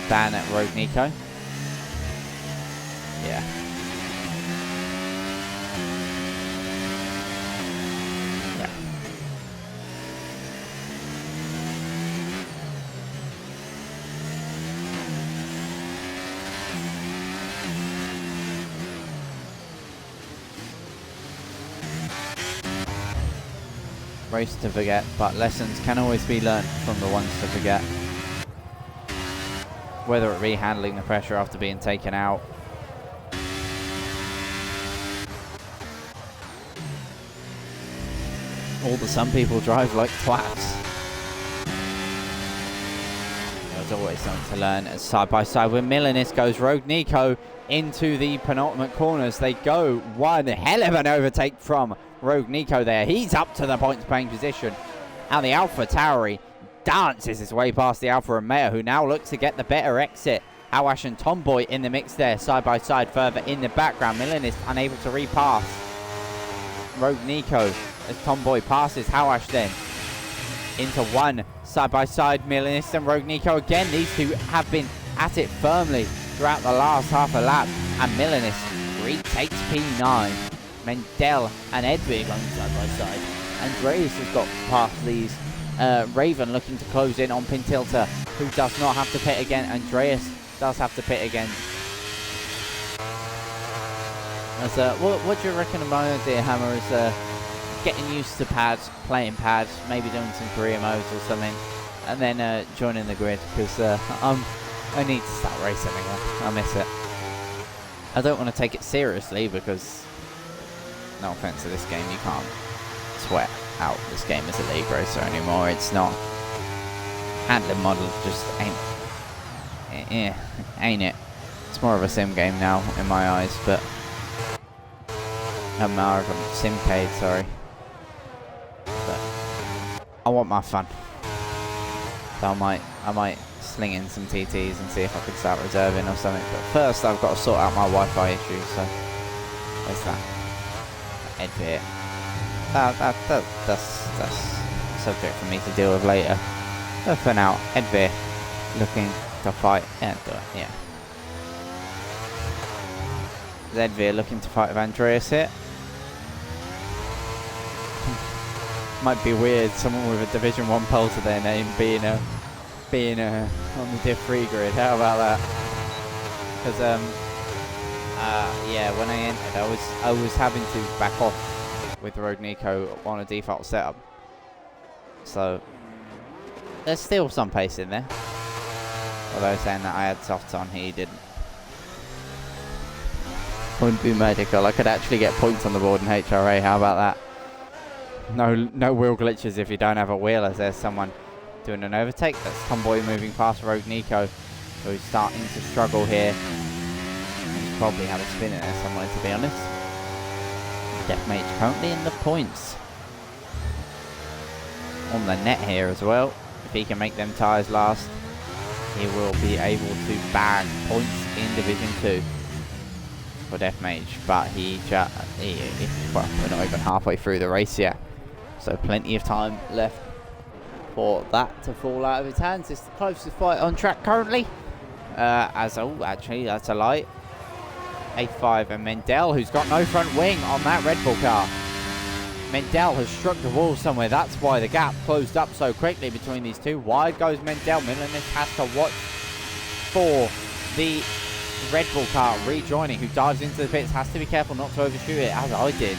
Speaker 1: than at Rogue Nico. Yeah. Race to forget, but lessons can always be learned from the ones to forget. Whether it be handling the pressure after being taken out, or that some people drive like twats. There's always something to learn. As side by side with Milanis goes Rogue Nico into the penultimate corners. They go one hell of an overtake from Rogue Nico there. He's up to the points paying position. And the Alpha Tauri dances his way past the Alfa Romeo, who now looks to get the better exit. Awash and Tomboy in the mix there, side by side further in the background. Milanist unable to repass Rogue Nico as Tomboy passes Hawash then into one side by side. Milanist and Rogue Nico again. These two have been at it firmly throughout the last half a lap, and Milanist retakes P9. Mendel and Edwig on side by side. Andreas has got past these. Raven looking to close in on Pintilta, who does not have to pit again. Andreas does have to pit again. As, what do you reckon of my idea, Hammer, is getting used to pads, playing pads, maybe doing some career modes or something, and then joining the grid, because I need to start racing again. I miss it. I don't want to take it seriously because, no offense to this game, you can't sweat out this game as a league racer anymore. It's not. Handling model just ain't it. It's more of a sim game now in my eyes, but more of a simcade, sorry. But I want my fun. So I might sling in some TTs and see if I can start reserving or something. But first, I've got to sort out my Wi-Fi issues. So there's that. Edvir. That's a subject for me to deal with later. But for now, Edvir looking to fight. Yeah. Edvir looking to fight with Andreas here. Might be weird, someone with a Division 1 pole to their name being on the Div 3 grid. How about that? Because yeah, when I entered, I was having to back off with Road Nico on a default setup. So there's still some pace in there. Although saying that I had softs on, he didn't. Wouldn't be medical. I could actually get points on the board in HRA. How about that? No wheel glitches if you don't have a wheel, as there's someone doing an overtake. That's Tomboy moving past Rogue Nico, who's starting to struggle here. He's probably had a spin in there somewhere, to be honest. Deathmage currently in the points. On the net here as well. If he can make them tyres last, he will be able to bag points in Division 2 for Deathmage. But well, we're not even halfway through the race yet. So plenty of time left for that to fall out of his hands. It's the closest fight on track currently. Actually, that's a lie. A5 and Mendel, who's got no front wing on that Red Bull car. Mendel has struck the wall somewhere. That's why the gap closed up so quickly between these two. Wide goes Mendel. Milanis has to watch for the Red Bull car rejoining, who dives into the pits. Has to be careful not to overshoot it, as I did.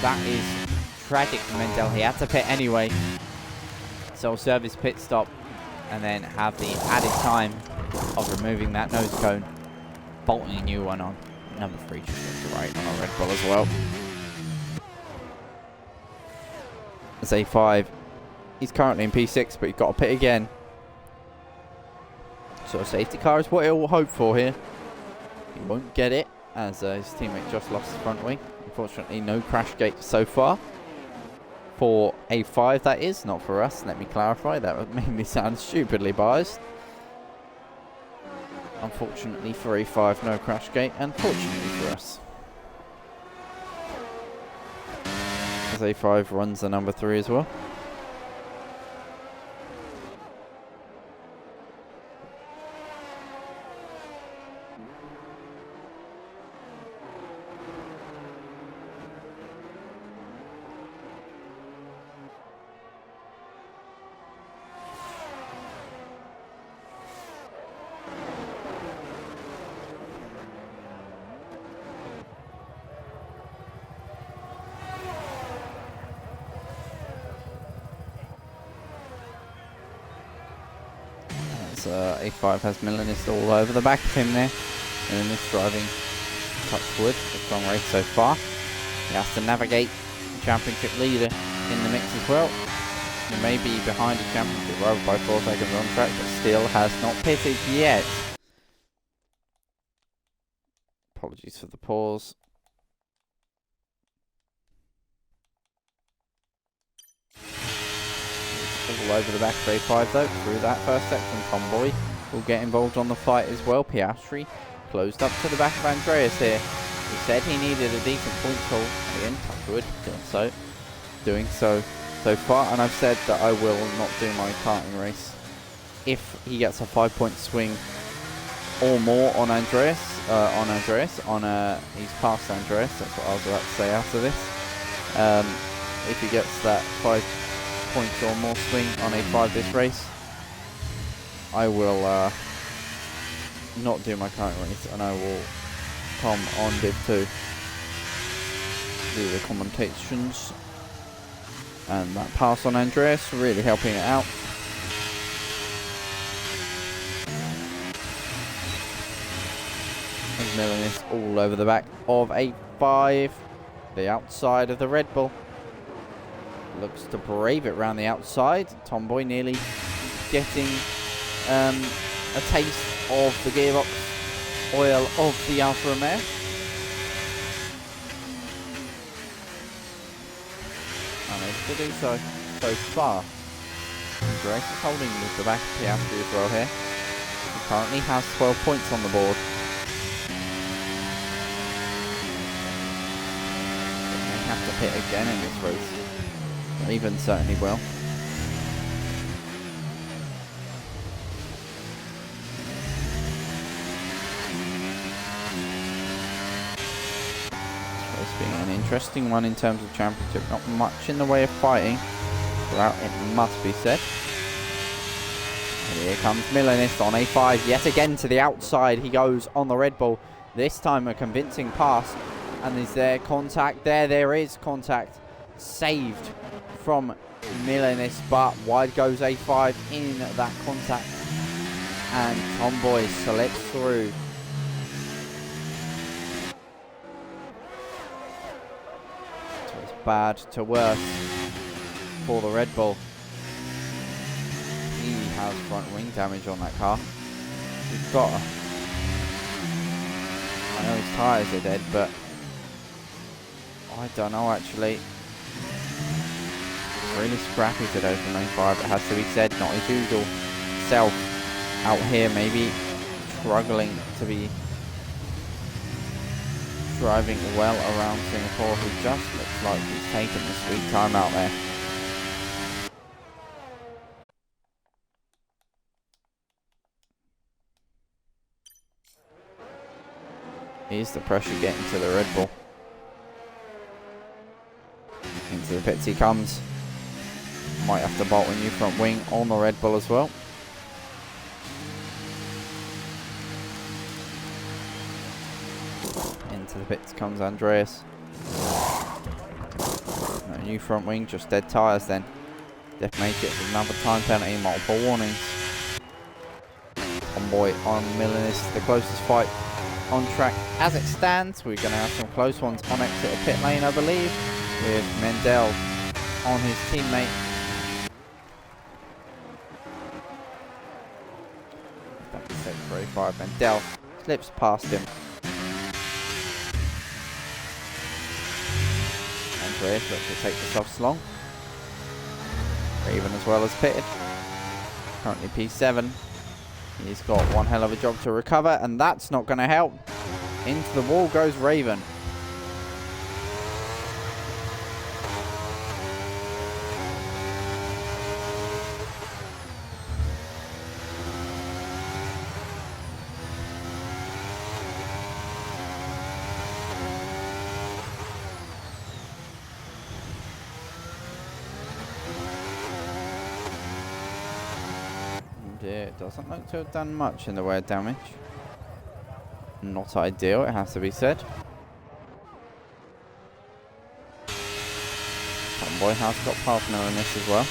Speaker 1: That is tragic for Mendel. He had to pit anyway. So he'll serve his pit stop and then have the added time of removing that nose cone, bolting a new one on. Number 3 just goes right on a Red Bull as well. As A5, he's currently in P6, but he's got to pit again. So a safety car is what he'll hope for here. He won't get it, as his teammate just lost his front wing. Unfortunately, no crash gate so far. For A5, that is, not for us. Let me clarify, that would make me sound stupidly biased. Unfortunately for A5, no crash gate, and fortunately for us, as A5 runs the number 3 as well. A5 has Milanist all over the back of him there. Milanist driving touch wood. A strong race so far. He has to navigate the championship leader in the mix as well. He may be behind the championship rival by 4 seconds on track, but still has not pitted yet. Apologies for the pause. All over the back of A5 though, through that first section. Tomboy will get involved on the fight as well. Piastri closed up to the back of Andreas here. He said he needed a decent point haul. Again, touchwood, doing so far. And I've said that I will not do my karting race if he gets a 5-point swing or more on Andreas. He's past Andreas, that's what I was about to say after this. If he gets that 5 points or more swing on A5 this race, I will not do my current race, and I will come on Div 2, do the commentations, and that pass on Andreas really helping it out. And Milanis all over the back of A5, the outside of the Red Bull. Looks to brave it round the outside. Tomboy nearly getting a taste of the gearbox oil of the Alfa Romeo. Unable to do so. so far. Andreas is holding with the back of Piastri as well here. He currently has 12 points on the board. They may have to pit again in this race. Raven certainly will. It's been an interesting one in terms of championship. Not much in the way of fighting throughout, it must be said. And here comes Milanis on A5 yet again to the outside. He goes on the Red Bull. This time a convincing pass. And is there contact? There is contact. Saved from Milanis, but wide goes A5 in that contact. And Tomboy slips through. So it's bad to worse for the Red Bull. He has front wing damage on that car. He's got a, I know his tyres are dead, but I don't know actually. It's really scrappy today from lane 5, it has to be said. Not his usual self out here, maybe struggling to be driving well around Singapore. He just looks like he's taking the sweet time out there. Here's the pressure getting to the Red Bull. Into the pits he comes. Might have to bolt a new front wing on the Red Bull as well. Into the pits comes Andreas. No new front wing, just dead tyres then. Def make it another time penalty, multiple warnings. Convoy on Milanis, the closest fight on track as it stands. We're going to have some close ones on exit of pit lane, I believe, with Mendel on his teammate. That is set for A5. Mendel slips past him. Andreas looks to take the softs long. Raven as well as pitted. Currently P7. He's got one hell of a job to recover, and that's not going to help. Into the wall goes Raven. It doesn't look to have done much in the way of damage. Not ideal, it has to be said. Tomboy has got partner in this as well.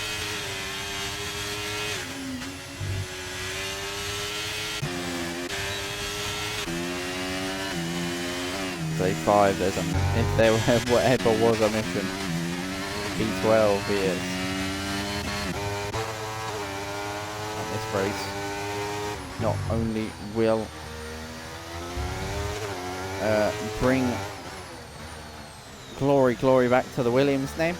Speaker 1: Day 5, there's a, if there whatever was a mission, B12 he is. Race not only will bring glory back to the Williams name,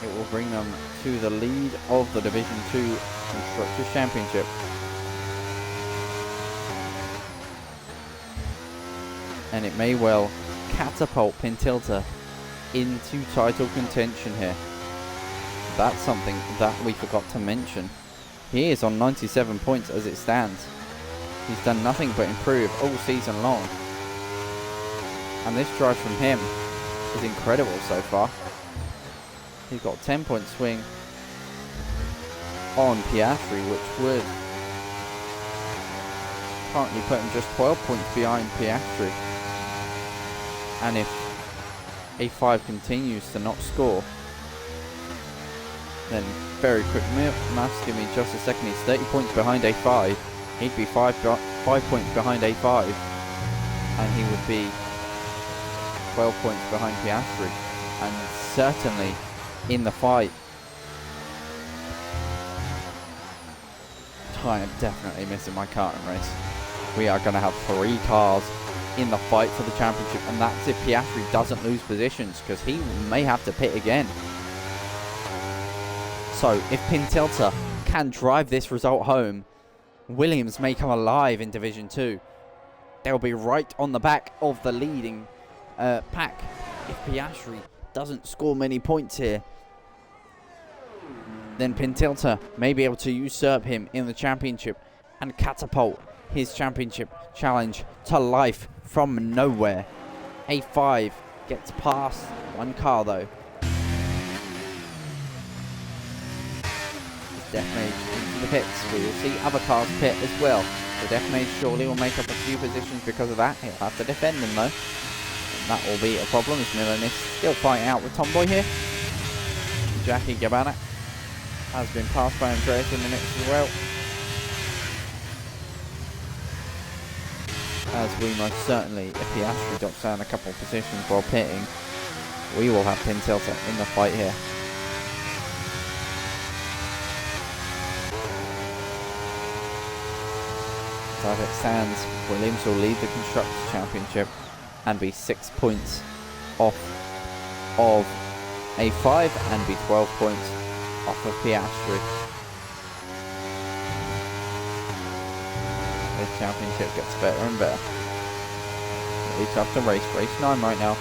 Speaker 1: it will bring them to the lead of the Division 2 Constructors Championship. And it may well catapult Pintilta into title contention here. That's something that we forgot to mention. He is on 97 points as it stands. He's done nothing but improve all season long. And this drive from him is incredible so far. He's got 10-point swing on Piastri, which would currently put him just 12 points behind Piastri. And if A5 continues to not score, then very quick maths, give me just a second, he's 30 points behind A5, he'd be 5 points behind A5, and he would be 12 points behind Piastri, and certainly in the fight. I am definitely missing my karting race. We are going to have 3 cars in the fight for the championship, and that's if Piastri doesn't lose positions, because he may have to pit again. So if Pintilta can drive this result home, Williams may come alive in Division 2. They'll be right on the back of the leading pack if Piastri doesn't score many points here. Then Pintilta may be able to usurp him in the championship and catapult his championship challenge to life from nowhere. A5 gets past one car though. Deathmage into the pits. We will see other cars pit as well. So Deathmage surely will make up a few positions because of that. He'll have to defend them though. And that will be a problem as Milan is still fighting out with Tomboy here. Jackie Gabbana has been passed by Andreas in the mix as well. As we most certainly, if Piastri drops down a couple of positions while pitting, we will have Pintilta in the fight here. So as it stands, Williams will lead the Constructors' Championship and be 6 points off of A5 and be 12 points off of Piastri. This championship gets better and better. Each after race 9 right now.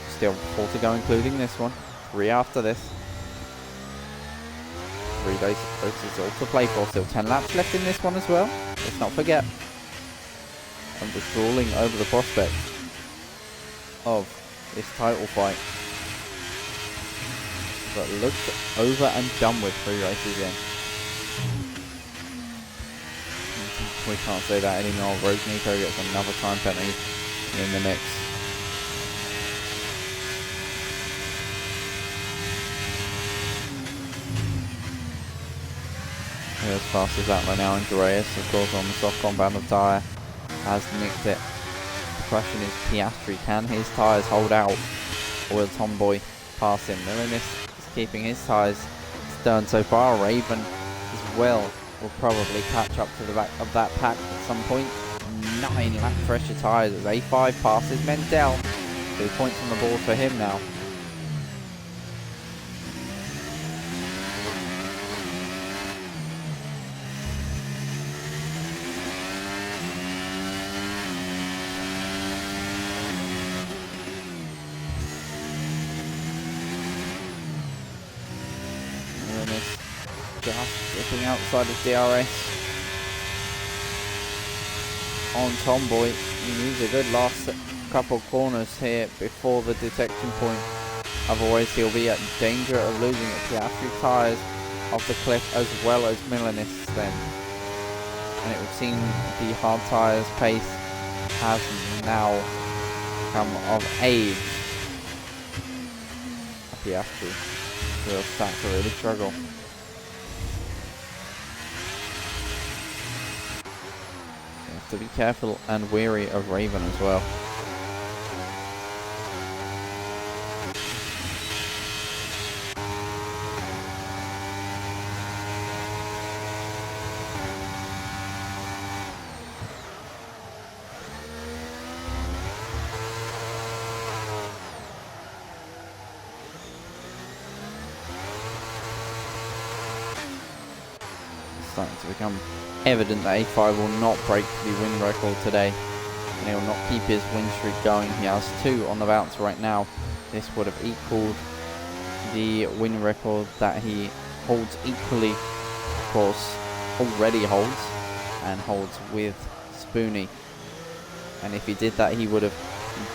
Speaker 1: Still 4 to go including this one. 3 after this. 3 races all to play for. Still 10 laps left in this one as well. Let's not forget. I'm just ruling over the prospect of this title fight. But looks over and done with 3 races in. We can't say that anymore. Rosnico gets another time penalty in the mix. As fast as that right now, Andreas, of course, on the soft compound of tyre, has nicked it. The question is, Piastri, can his tyres hold out, or will Tomboy pass him? Milanis is keeping his tyres stern so far. Raven as well will probably catch up to the back of that pack at some point. 9 lap pressure tyres as A5 passes Mendel. 2 points on the board for him now. Just dipping outside of DRS on Tomboy. He needs a good last couple corners here before the detection point. Otherwise he'll be at danger of losing it. Piastri tyres off the cliff as well as Milanis then. And it would seem the hard tyres pace has now come of age. Piastri will start to really struggle. To be careful and wary of Raven as well. It's starting to become evident that A5 will not break the win record today, and he will not keep his win streak going. He has 2 on the bounce right now. This would have equaled the win record that he holds equally, of course, already holds, and holds with Spoonie. And if he did that, he would have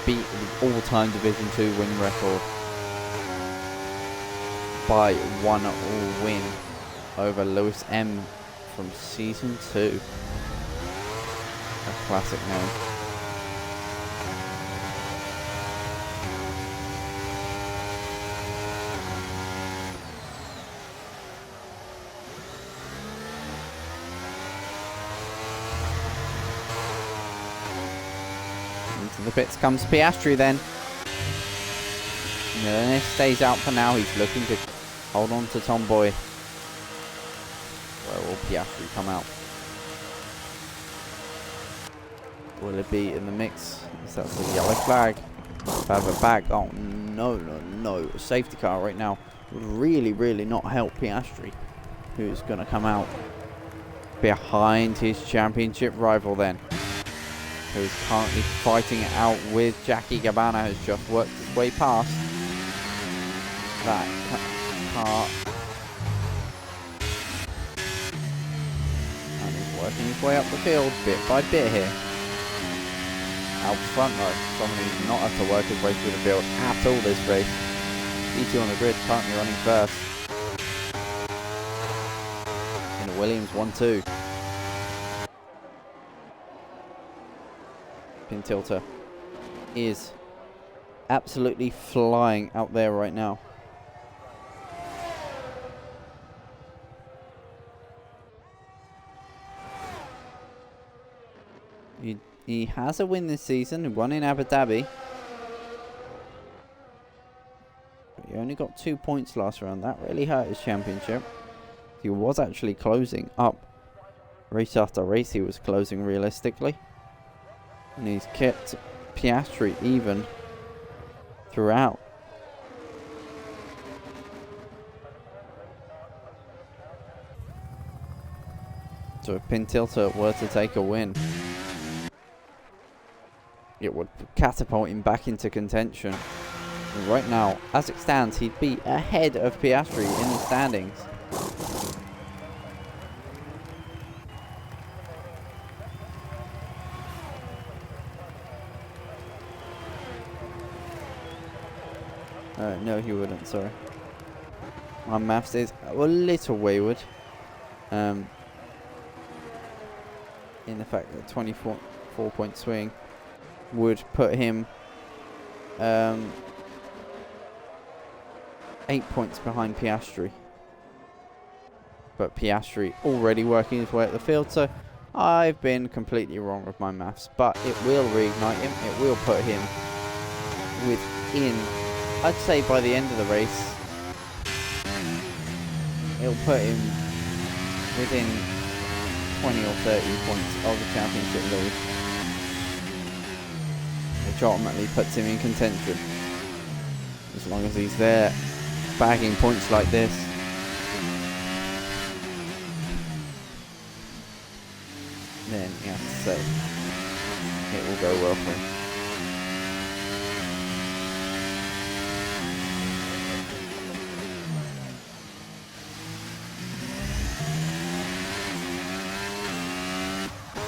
Speaker 1: beat the all-time Division 2 win record by 1 win over Lewis M. from Season 2. A classic name. Into the pits comes Piastri then. Milanis stays out for now. He's looking to hold on to Tomboy. Where will Piastri come out? Will it be in the mix? Is that the yellow flag? Further back. Oh, no, no, no. Safety car right now would really, really not help Piastri, who's going to come out behind his championship rival then, who's currently fighting it out with Jackie. Gabbana has just worked his way past that car. And he's working his way up the field bit by bit here. Out front though, someone who's not had to work his way through the field at all this race. E2 on the grid, currently running first. In a Williams 1-2. Pin tilter is absolutely flying out there right now. He has a win this season. He won in Abu Dhabi. But he only got 2 points last round. That really hurt his championship. He was actually closing up. Race after race he was closing realistically. And he's kept Piastri even throughout. So if Pin Tilter were to take a win, it would catapult him back into contention. And right now, as it stands, he'd be ahead of Piastri in the standings. No, he wouldn't, sorry. My maths is a little wayward. In the fact that 24-point swing would put him 8 points behind Piastri. But Piastri already working his way up the field, so I've been completely wrong with my maths. But it will reignite him, it will put him within, I'd say by the end of the race, it'll put him within 20 or 30 points of the championship lead, which ultimately puts him in contention. As long as he's there bagging points like this, then you have to say it will go well for him.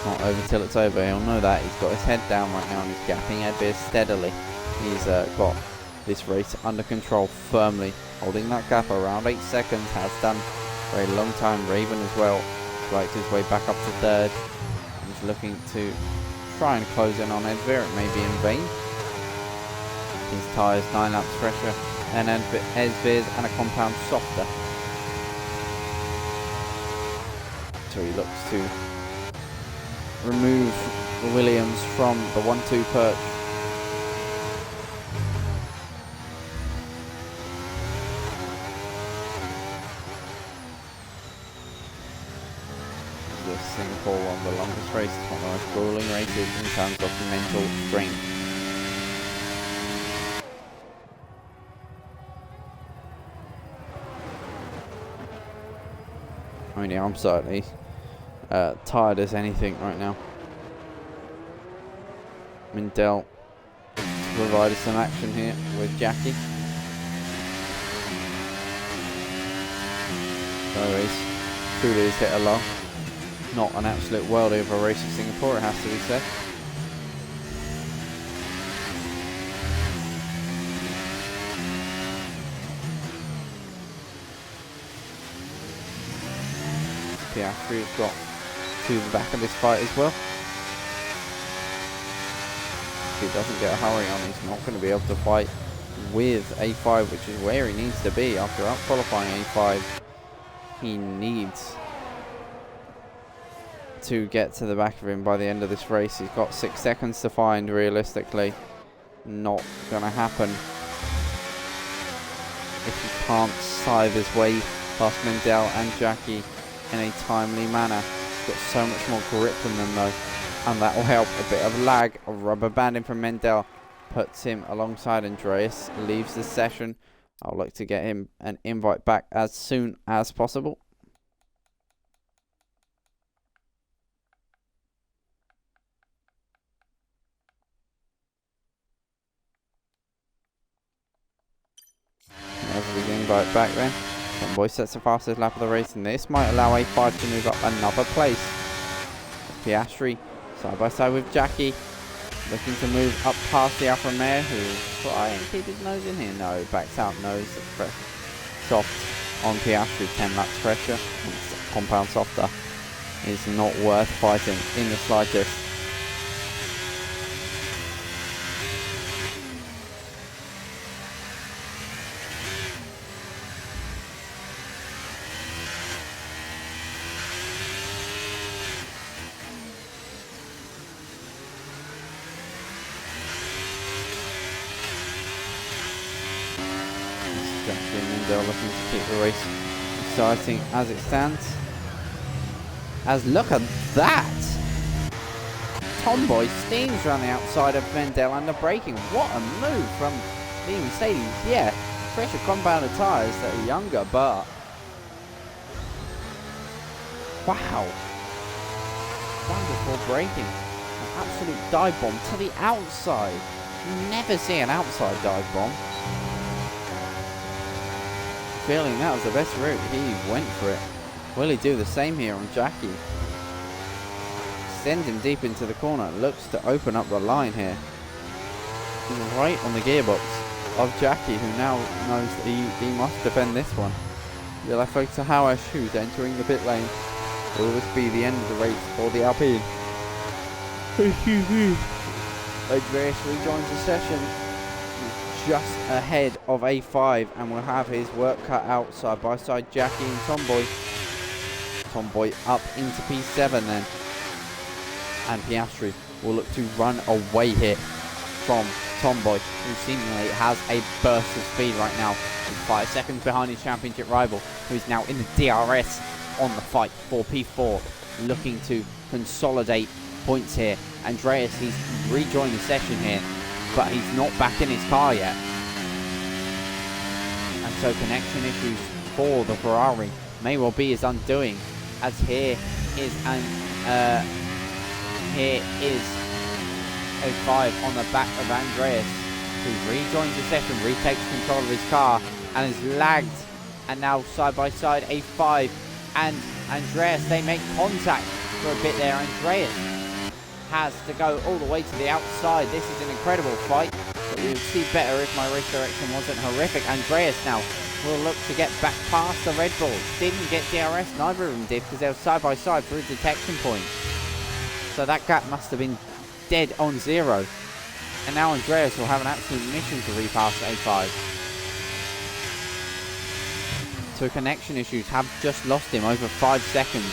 Speaker 1: Not over till it's over, he'll know that. He's got his head down right now and he's gapping Edbeer steadily. He's got this race under control firmly, holding that gap around 8 seconds, has done for a long time. Raven as well worked his way back up to third. He's looking to try and close in on Edbeer, it may be in vain. His tyres 9 laps fresher and Edbeer's and a compound softer. So he looks to remove the Williams from the 1-2 perch. The Singapore won the longest race, one of the most grueling races in terms of mental strength. I mean, yeah, I'm certainly tired as anything right now. Mindell provided some action here with Jackie. So he's truly has hit a low. Not an absolute worldie of a race in Singapore, it has to be said. Piastri's got to the back of this fight as well. If he doesn't get a hurry on, he's not going to be able to fight with A5, which is where he needs to be after out qualifying A5. He needs to get to the back of him by the end of this race. He's got 6 seconds to find realistically. Not going to happen if he can't scythe his way past Mindell and Jackie in a timely manner. He's got so much more grip than them though. And that will help. A bit of lag. A rubber banding from Mendel puts him alongside Andreas. Leaves the session. I'll look to get him an invite back as soon as possible. As we invite back then. Tomboy sets the fastest lap of the race, and this might allow A5 to move up another place. Piastri side by side with Jackie, looking to move up past the Alfa Romeo, who will try and keep his nose in here. No, backs out nose. Soft on Piastri, 10 laps pressure. Compound softer is not worth fighting in the slightest. Looking to keep the race exciting as it stands. As look at that! Tomboy steams around the outside of Mendel under braking. What a move from the Mercedes. Yeah, pressure compounded tyres that are younger, but wow! Wonderful braking. An absolute dive bomb to the outside. You never see an outside dive bomb. Feeling that was the best route, he went for it. Will he do the same here on Jackie? Send him deep into the corner, looks to open up the line here. He's right on the gearbox of Jackie, who now knows that he must defend this one. Will I focus to Hauer, who's entering the pit lane. Will this be the end of the race for the Alpine? Excuse me. Andreas rejoins the session. Just ahead of A5, and will have his work cut out side by side. Jackie and Tomboy. Tomboy up into P7 then. And Piastri will look to run away here from Tomboy, who seemingly has a burst of speed right now. He's 5 seconds behind his championship rival, who's now in the DRS on the fight for P4, looking to consolidate points here. Andreas, he's rejoined the session here, but he's not back in his car yet. And so connection issues for the Ferrari may well be his undoing, as here is A5 on the back of Andreas, who rejoins the session, retakes control of his car, and is lagged. And now side by side, A5 and Andreas, they make contact for a bit there. Andreas has to go all the way to the outside. This is an incredible fight, but we would see better if my race direction wasn't horrific. Andreas now will look to get back past the Red Bulls. Didn't get DRS, neither of them did, because they were side by side through detection point. So that gap must have been dead on zero. And now Andreas will have an absolute mission to repass A5. So connection issues have just lost him over 5 seconds.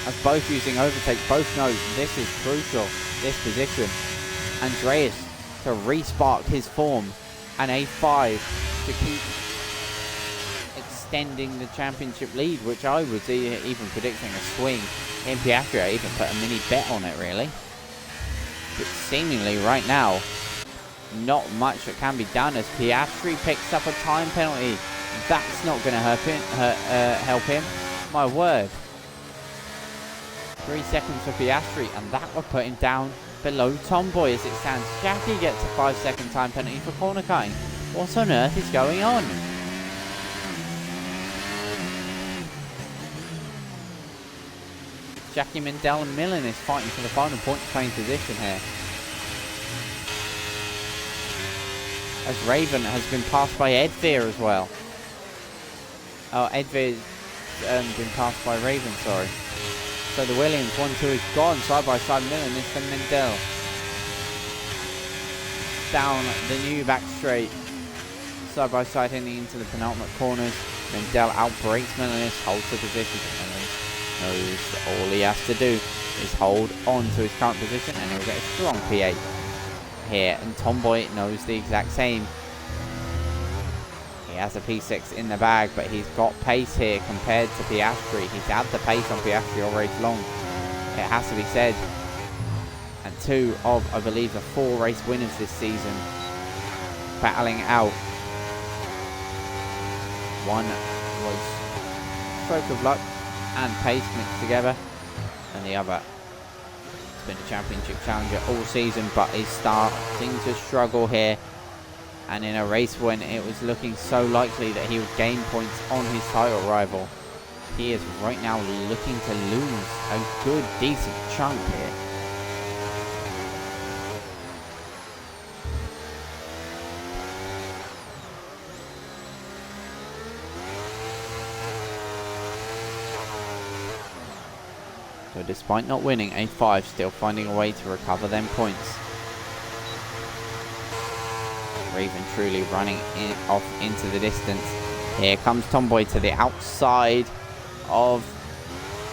Speaker 1: As both using overtake, both know this is crucial, this position. Andreas to re-spark his form, and A5 to keep extending the championship lead, which I was even predicting a swing in Piastri. I even put a mini bet on it, really. But seemingly right now, not much that can be done, as Piastri picks up a time penalty. That's not going to help him. My word. 3 seconds for Piastri, and that will put him down below Tomboy as it stands. Jackie gets a 5-second time penalty for corner cutting. What on earth is going on? Jackie, Mendel and Millen is fighting for the final point playing position here. As Raven has been passed by Edveer as well. Oh, Edveer's been passed by Raven, sorry. So the Williams 1-2 is gone, side by side. Millen is for Mendel. Down the new back straight, side by side heading into the penultimate corners. Mendel outbreaks Millen, holds the position. Millen knows that all he has to do is hold on to his current position, and he'll get a strong P8 here. And Tomboy knows the exact same. has a P6 in the bag, but he's got pace here compared to Piastri. He's had the pace on Piastri all race long, it has to be said. And 2 of, I believe, the 4 race winners this season battling out. One was stroke of luck and pace mixed together, and the other has been a championship challenger all season, but is starting to struggle here. And in a race when it was looking so likely that he would gain points on his title rival, he is right now looking to lose a good, decent chunk here. So despite not winning A5, still finding a way to recover them points. Raven truly running off into the distance. Here comes Tomboy to the outside of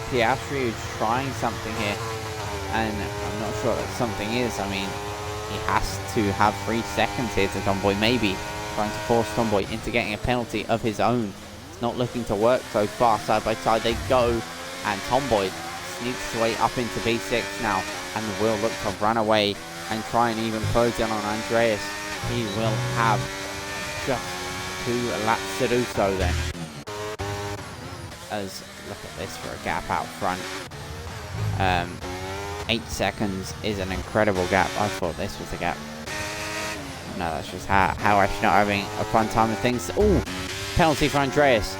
Speaker 1: Piastri, who's trying something here. And I'm not sure what something is. I mean, he has to have 3 seconds here to Tomboy. Maybe trying to force Tomboy into getting a penalty of his own. It's not looking to work so far. Side by side they go. And Tomboy sneaks his way up into B6 now. And will look to run away and try and even close in on Andreas. He will have just 2 laps to do so then. As, look at this for a gap out front. 8 seconds is an incredible gap. I thought this was a gap. No, that's just how actually not having a fun time with things. Oh, penalty for Andreas.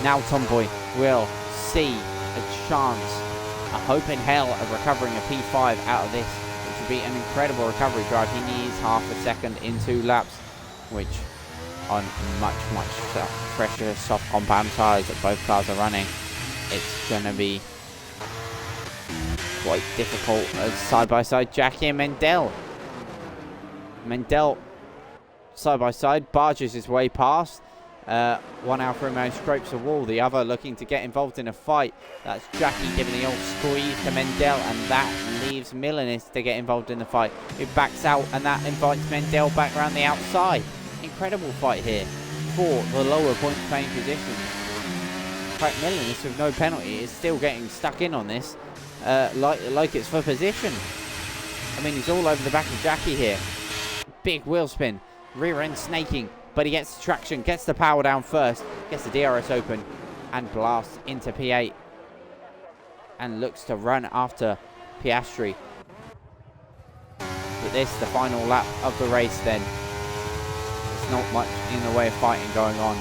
Speaker 1: Now Tomboy will see a chance, a hope in hell of recovering a P5 out of this. To be an incredible recovery drive. He needs half a second in 2 laps, which on much fresher soft compound tyres that both cars are running, it's going to be quite difficult as side by side Jackie and Mendel side by side barges his way past. One Alfa Romeo scrapes a wall, the other looking to get involved in a fight. That's Jackie giving the old squeeze to Mendel, and that leaves Milanis to get involved in the fight. It backs out, and that invites Mendel back around the outside. Incredible fight here for the lower point playing position. In fact, Milanis with no penalty is still getting stuck in on this, like it's for position. I mean, he's all over the back of Jackie here. Big wheel spin, rear end snaking. But he gets the traction, gets the power down first, gets the DRS open, and blasts into P8. And looks to run after Piastri. With this, the final lap of the race then. There's not much in the way of fighting going on.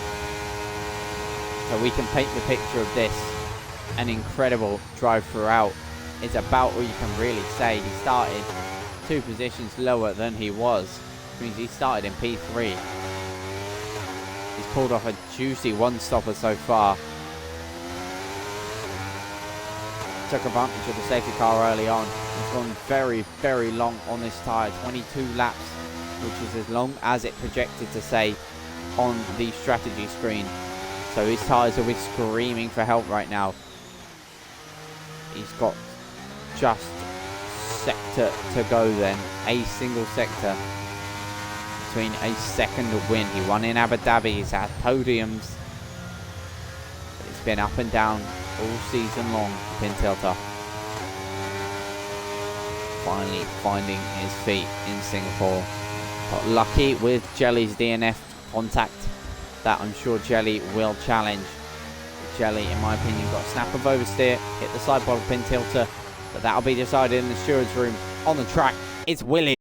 Speaker 1: So we can paint the picture of this. An incredible drive throughout. It's about what you can really say. He started 2 positions lower than he was. Which means he started in P3. He's pulled off a juicy 1-stopper so far. Took advantage of the safety car early on. He's gone very long on this tyre. 22 laps, which is as long as it projected to say on the strategy screen. So his tyres will be screaming for help right now. He's got just sector to go then. A single sector. Between a second win. He won in Abu Dhabi. He's had podiums. But it's been up and down all season long. Pin tilter. Finally finding his feet in Singapore. Got lucky with Jelly's DNF contact that I'm sure Jelly will challenge. Jelly, in my opinion, got a snap of oversteer, hit the sideboard pin tilter, but that'll be decided in the stewards room. On the track, it's Williams.